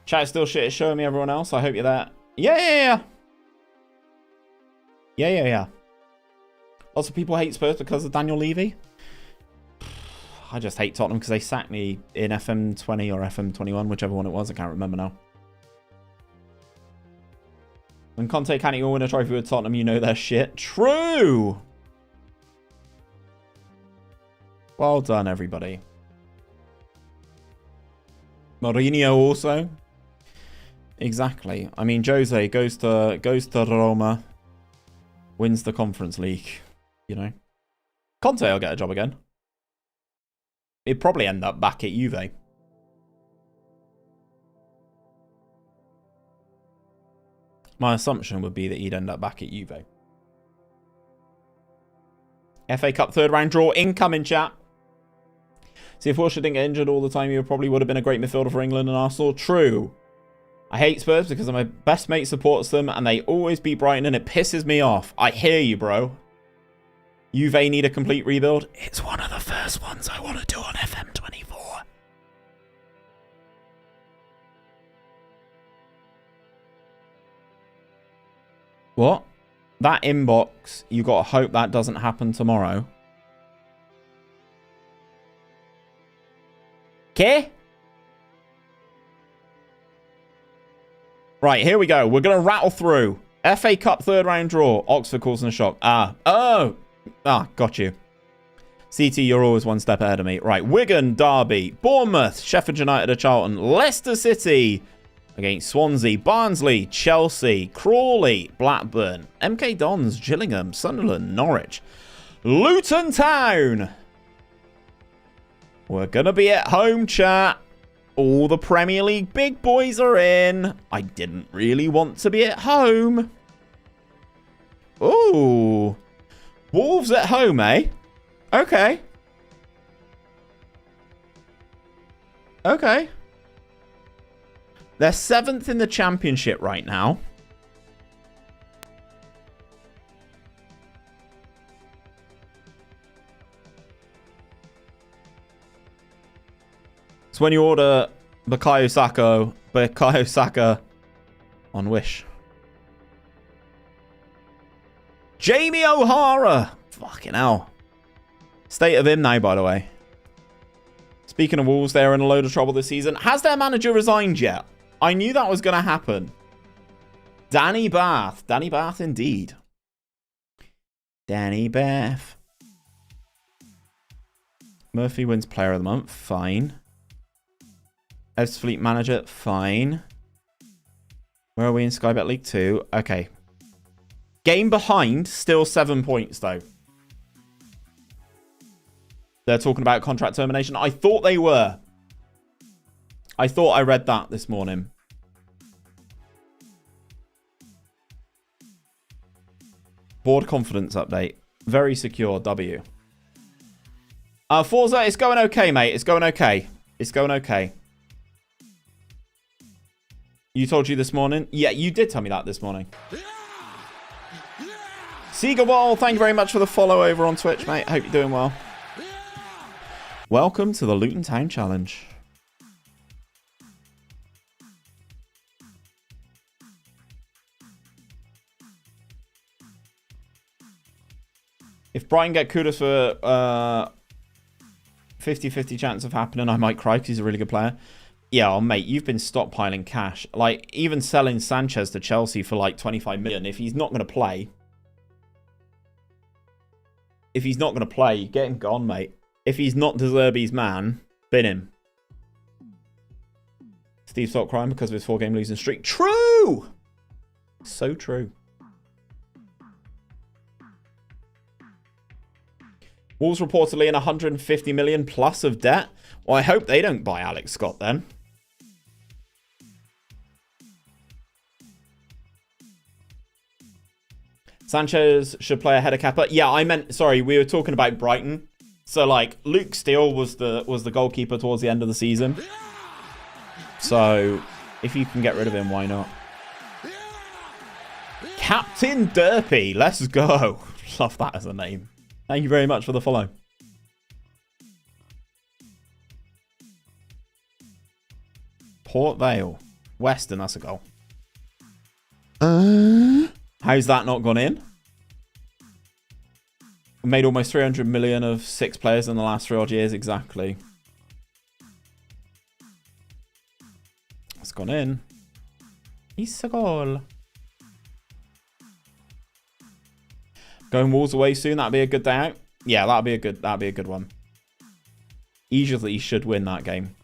Speaker 1: Chat still shit. It's showing me everyone else. I hope you're there. Yeah. Lots of people hate Spurs because of Daniel Levy. I just hate Tottenham because they sacked me in FM20 or FM21, whichever one it was. I can't remember now. When Conte can't even win a trophy with Tottenham, you know they're shit. True! Well done, everybody. Mourinho also. Exactly. I mean, Jose goes to Roma, wins the Conference League, you know. Conte will get a job again. He'd probably end up back at Juve. My assumption would be that he'd end up back at Juve. FA Cup third round draw incoming, chat. See, if Wilshere didn't get injured all the time, he probably would have been a great midfielder for England and Arsenal. True. I hate Spurs because my best mate supports them and they always beat Brighton and it pisses me off. I hear you, bro. Juve need a complete rebuild. It's one of the first ones I want to do on FM24. What? That inbox, you got to hope that doesn't happen tomorrow. Okay? Right, here we go. We're going to rattle through. FA Cup third round draw. Oxford causing a shock. Got you. CT, you're always one step ahead of me. Right, Wigan, Derby, Bournemouth, Sheffield United or Charlton, Leicester City against Swansea, Barnsley, Chelsea, Crawley, Blackburn, MK Dons, Gillingham, Sunderland, Norwich, Luton Town. We're going to be at home, chat. All the Premier League big boys are in. I didn't really want to be at home. Ooh. Wolves at home, eh? Okay. Okay. They're 7th in the Championship right now. It's when you order Bukayo Saka on Wish. Jamie O'Hara. Fucking hell. State of him now, by the way. Speaking of Wolves, they're in a load of trouble this season. Has their manager resigned yet? I knew that was going to happen. Danny Bath. Danny Bath, indeed. Danny Bath. Murphy wins Player of the Month. Fine. Evs Fleet Manager. Fine. Where are we in Skybet League 2? Okay. Game behind. Still 7 points, though. They're talking about contract termination. I thought they were. I thought I read that this morning. Board confidence update. Very secure. W. Forza, it's going okay, mate. It's going okay. It's going okay. You told you this morning? Yeah, you did tell me that this morning. Seagull, thank you very much for the follow over on Twitch, mate. Hope you're doing well. Welcome to the Luton Town Challenge. If Brighton get kudos for 50-50 chance of happening, I might cry because he's a really good player. Yeah, oh, mate, you've been stockpiling cash. Like, even selling Sanchez to Chelsea for like 25 million. If he's not going to play... get him gone, mate. If he's not De Zerbi's man, bin him. Steve stopped crying because of his 4-game losing streak. True! So true. Wolves reportedly in 150 million plus of debt. Well, I hope they don't buy Alex Scott then. Sanchez should play ahead of Kappa. Yeah, I meant, sorry, we were talking about Brighton. So, like, Luke Steele was the goalkeeper towards the end of the season. So, if you can get rid of him, why not? Captain Derpy, let's go. Love that as a name. Thank you very much for the follow. Port Vale. Western, that's a goal. How's that not gone in? We made almost 300 million of 6 players in the last 3 odd years. Exactly. It's gone in. It's a goal. Going Wolves away soon. That'd be a good day out. Yeah, that'd be a good one. Easily should win that game.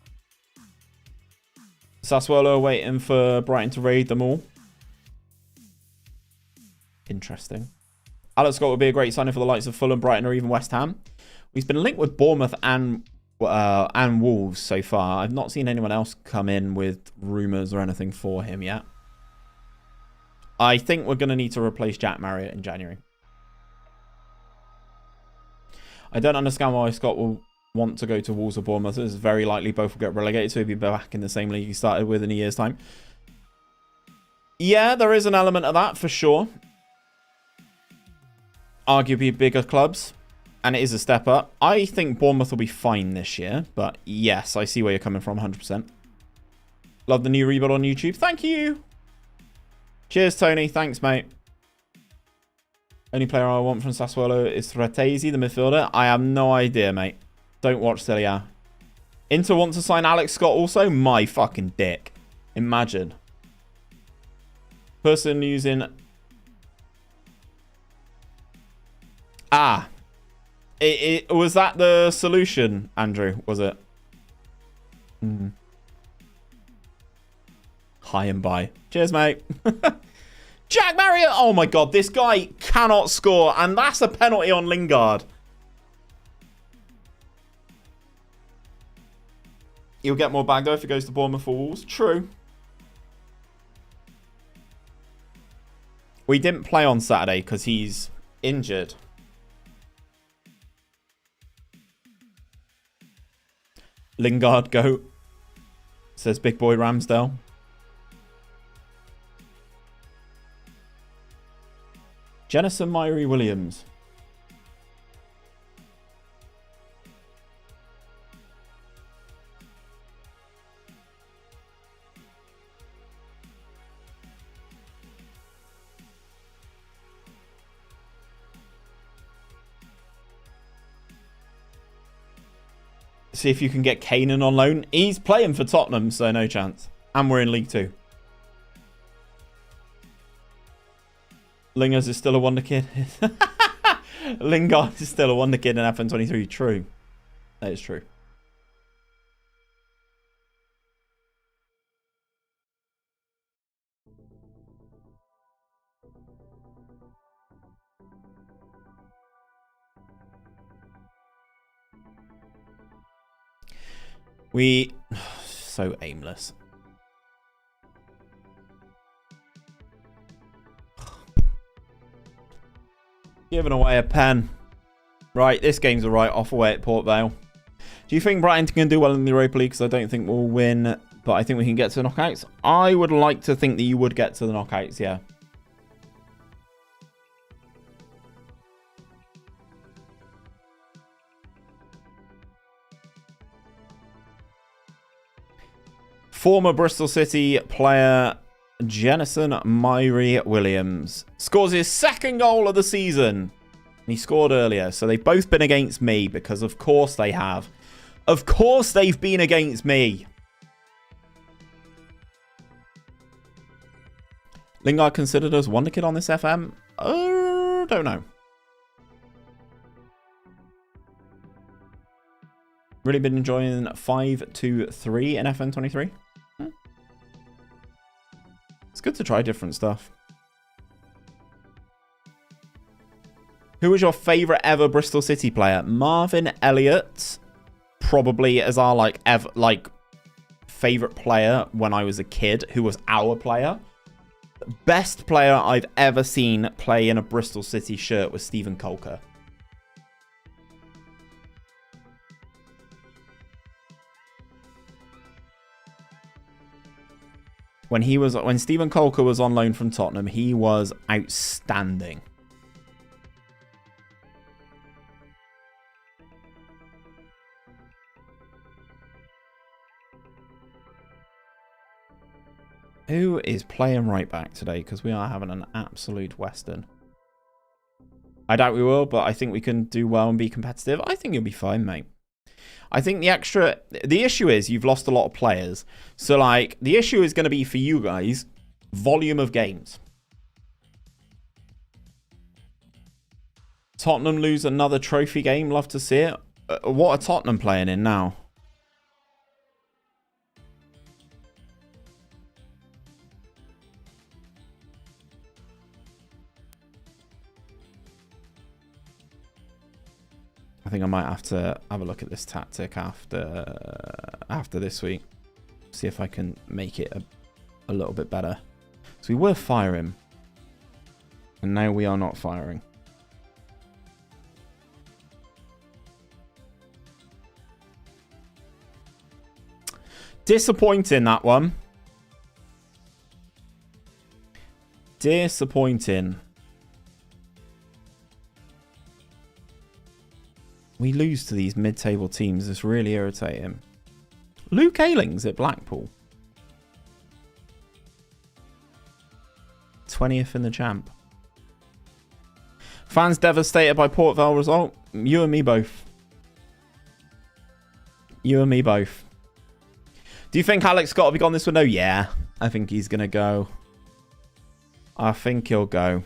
Speaker 1: Sassuolo are waiting for Brighton to raid them all. Interesting. Alex Scott would be a great signing for the likes of Fulham, Brighton, or even West Ham. He's been linked with Bournemouth and Wolves so far. I've not seen anyone else come in with rumours or anything for him yet. I think we're going to need to replace Jack Marriott in January. I don't understand why Scott will want to go to Wolves or Bournemouth. It's very likely both will get relegated, so he'll be back in the same league he started with in a year's time. Yeah, there is an element of that for sure. Arguably bigger clubs, and it is a step up. I think Bournemouth will be fine this year, but yes, I see where you're coming from 100%. Love the new rebuild on YouTube. Thank you. Cheers, Tony. Thanks, mate. Only player I want from Sassuolo is Fratesi, the midfielder. I have no idea, mate. Don't watch Serie A. Inter want to sign Alex Scott also? My fucking dick. Imagine. Person using... Was that the solution, Andrew? Was it? High and by. Cheers, mate. Jack Marriott. Oh my god, this guy cannot score, and that's a penalty on Lingard. He'll get more bag though if he goes to Bournemouth or Wolves. True. We didn't play on Saturday because he's injured. Lingard, go. Says Big Boy Ramsdale. Jennison Myrie Williams. See if you can get Kanan on loan. He's playing for Tottenham, so no chance. And we're in League 2. Lingard is still a wonder kid. Lingard is still a wonder kid in FM23. True. That is true. So aimless. Giving away a pen. Right, this game's a write-off away at Port Vale. Do you think Brighton can do well in the Europa League? Because I don't think we'll win, but I think we can get to the knockouts. I would like to think that you would get to the knockouts, yeah. Former Bristol City player Jennison Myrie Williams scores his 2nd goal of the season. He scored earlier, so they've both been against me because of course they have. Of course they've been against me. Lingard considered as wonder kid on this FM? Don't know. Really been enjoying 5-2-3 in FM23. It's good to try different stuff. Who was your favourite ever Bristol City player? Marvin Elliott, probably as our favourite player when I was a kid, who was our player. The best player I've ever seen play in a Bristol City shirt was Stephen Colker. When Stephen Colker was on loan from Tottenham, he was outstanding. Who is playing right back today? Because we are having an absolute Western. I doubt we will, but I think we can do well and be competitive. I think you'll be fine, mate. I think the issue is you've lost a lot of players. So, like, the issue is going to be for you guys, volume of games. Tottenham lose another trophy game. Love to see it. What are Tottenham playing in now? I think I might have to have a look at this tactic after this week. See if I can make it a little bit better. So we were firing. And now we are not firing. Disappointing, that one. Disappointing. We lose to these mid-table teams. It's really irritating. Luke Ayling's at Blackpool. 20th in the champ. Fans devastated by Port Vale result. You and me both. You and me both. Do you think Alex Scott will be gone this window? Yeah. I think he's going to go. I think he'll go.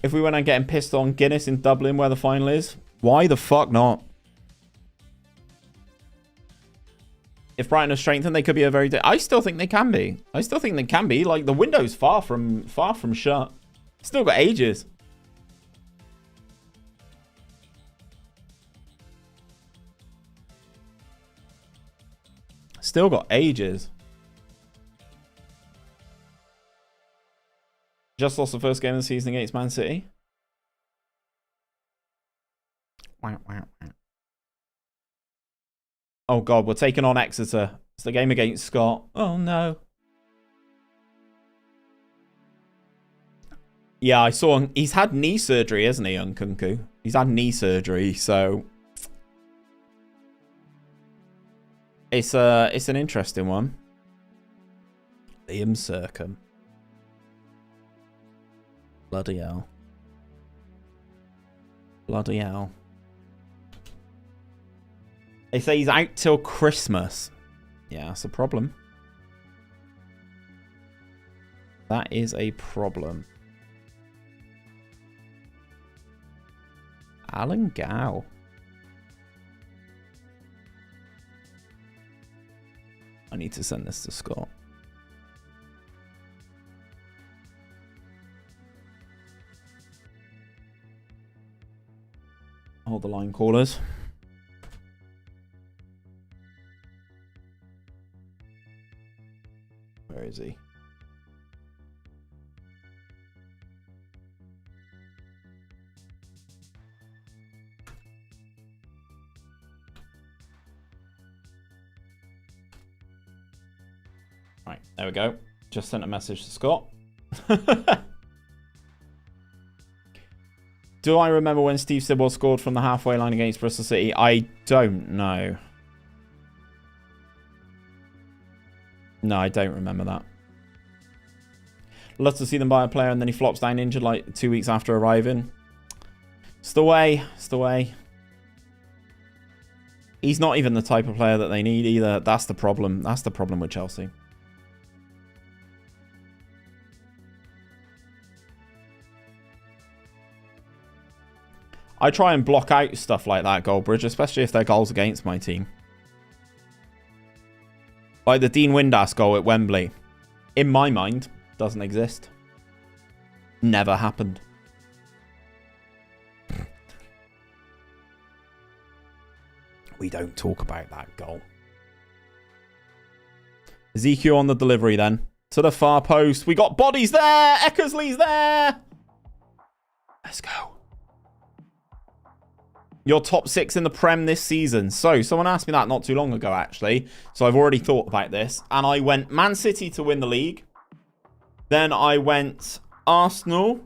Speaker 1: If we went on getting pissed on Guinness in Dublin where the final is, why the fuck not? If Brighton are strengthened, they could be a very... I still think they can be. I still think they can be. Like, the window's far from shut. Still got ages. Still got ages. Just lost the first game of the season against Man City. Wow, wow, wow. Oh, God, we're taking on Exeter. It's the game against Scott. Oh, no. Yeah, I saw him. He's had knee surgery, hasn't he, Nkunku? He's had knee surgery, so... It's an interesting one. Liam Sercombe. Bloody hell. Bloody hell. They say he's out till Christmas. Yeah, that's a problem. That is a problem. Alan Gow. I need to send this to Scott. Hold the line, callers. Where is he? Right, there we go. Just sent a message to Scott. Do I remember when Steve Sidwell scored from the halfway line against Bristol City? I don't know. No, I don't remember that. Love to see them buy a player and then he flops down injured like 2 weeks after arriving. It's the way. It's the way. He's not even the type of player that they need either. That's the problem. That's the problem with Chelsea. I try and block out stuff like that, Goldbridge, especially if they're goals against my team. Like the Dean Windass goal at Wembley. In my mind, doesn't exist. Never happened. We don't talk about that goal. Ezekiel on the delivery then. To the far post. We got bodies there. Eckersley's there. Let's go. Your top 6 in the Prem this season. So, someone asked me that not too long ago, actually. So, I've already thought about this. And I went Man City to win the league. Then I went Arsenal,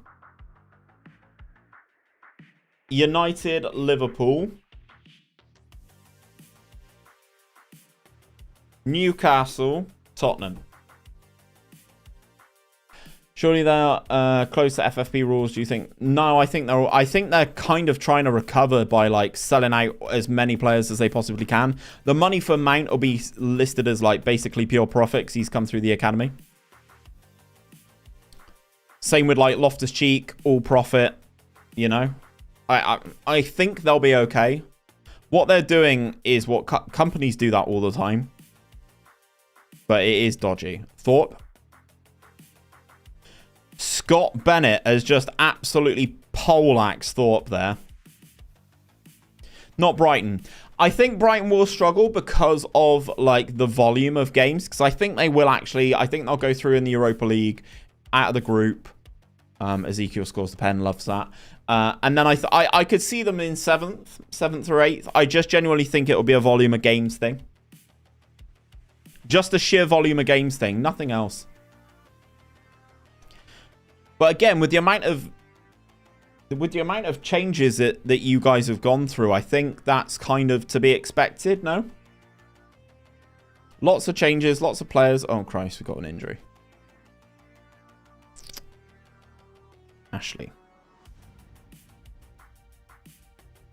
Speaker 1: United, Liverpool, Newcastle, Tottenham. Surely they're close to FFP rules, do you think? No, I think they're kind of trying to recover by like selling out as many players as they possibly can. The money for Mount will be listed as like basically pure profit because he's come through the academy. Same with like Loftus-Cheek, all profit, you know. I think they'll be okay. What they're doing is what companies do that all the time. But it is dodgy. Thorpe. Scott Bennett has just absolutely poleaxed Thorpe there. Not Brighton. I think Brighton will struggle because of like the volume of games. Because I think they will actually. I think they'll go through in the Europa League out of the group. Ezekiel scores the pen. Loves that. And then I could see them in 7th or 8th. I just genuinely think it will be a volume of games thing. Just a sheer volume of games thing. Nothing else. But again, with the amount of changes that you guys have gone through, I think that's kind of to be expected, no? Lots of changes, lots of players. Oh, Christ, we've got an injury. Ashley.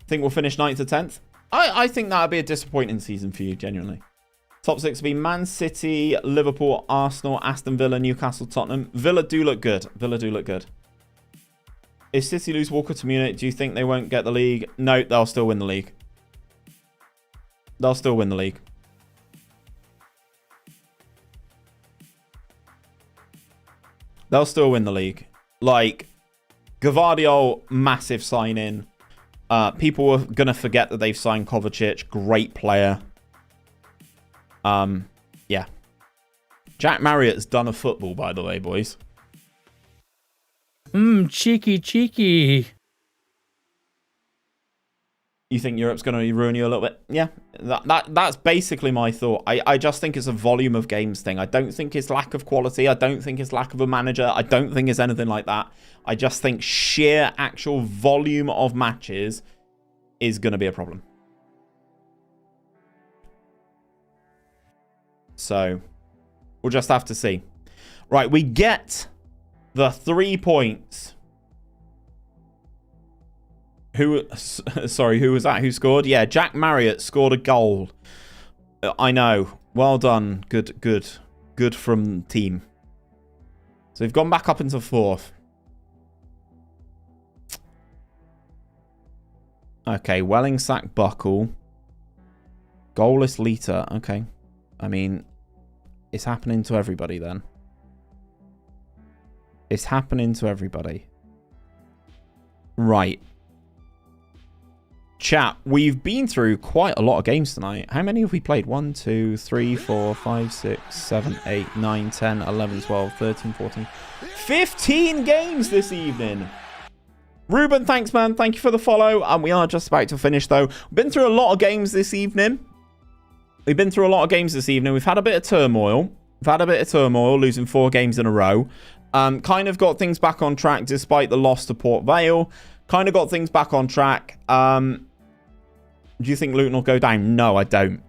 Speaker 1: Think we'll finish 9th or 10th? I think that would be a disappointing season for you, genuinely. Top 6 will be Man City, Liverpool, Arsenal, Aston Villa, Newcastle, Tottenham. Villa do look good. If City lose Walker to Munich, do you think they won't get the league? No, they'll still win the league. They'll still win the league. Like, Gvardiol, massive sign-in. People are going to forget that they've signed Kovacic. Great player. Yeah. Jack Marriott's done a football, by the way, boys.
Speaker 2: Cheeky.
Speaker 1: You think Europe's going to ruin you a little bit? Yeah. That's basically my thought. I just think it's a volume of games thing. I don't think it's lack of quality. I don't think it's lack of a manager. I don't think it's anything like that. I just think sheer actual volume of matches is going to be a problem. So, we'll just have to see. Right, we get the 3 points. Who was that? Who scored? Yeah, Jack Marriott scored a goal. I know. Well done. Good from team. So, we've gone back up into 4th. Okay, Wellingsack Buckle. Goalless Lita. Okay. I mean, it's happening to everybody then. It's happening to everybody. Right. Chat, we've been through quite a lot of games tonight. How many have we played? 1, 2, 3, 4, 5, 6, 7, 8, 9, 10, 11, 12, 13, 14. 15 games this evening. Ruben, thanks, man. Thank you for the follow. And we are just about to finish, though. We've been through a lot of games this evening. We've had a bit of turmoil. Losing 4 games in a row. Kind of got things back on track despite the loss to Port Vale. Kind of got things back on track. Do you think Luton will go down? No, I don't.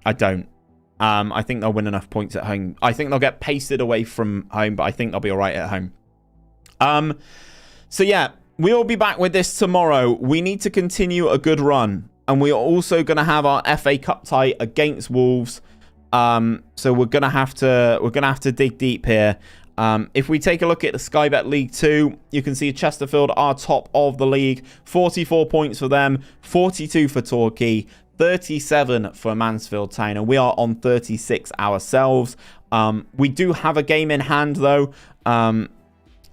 Speaker 1: I think they'll win enough points at home. I think they'll get pasted away from home, but I think they'll be all right at home. So, yeah, we'll be back with this tomorrow. We need to continue a good run. And we are also going to have our FA Cup tie against Wolves. So we're going to have to dig deep here. If we take a look at the Sky Bet League 2, you can see Chesterfield are top of the league. 44 points for them, 42 for Torquay, 37 for Mansfield Town, and we are on 36 ourselves. We do have a game in hand, though.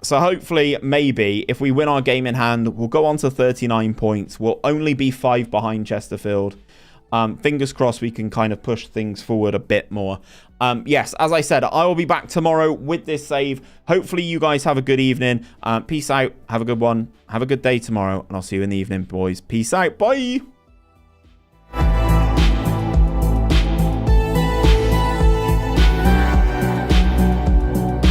Speaker 1: So hopefully, maybe, if we win our game in hand, we'll go on to 39 points. We'll only be 5 behind Chesterfield. Fingers crossed we can kind of push things forward a bit more. Yes, as I said, I will be back tomorrow with this save. Hopefully, you guys have a good evening. Peace out. Have a good one. Have a good day tomorrow. And I'll see you in the evening, boys. Peace out. Bye.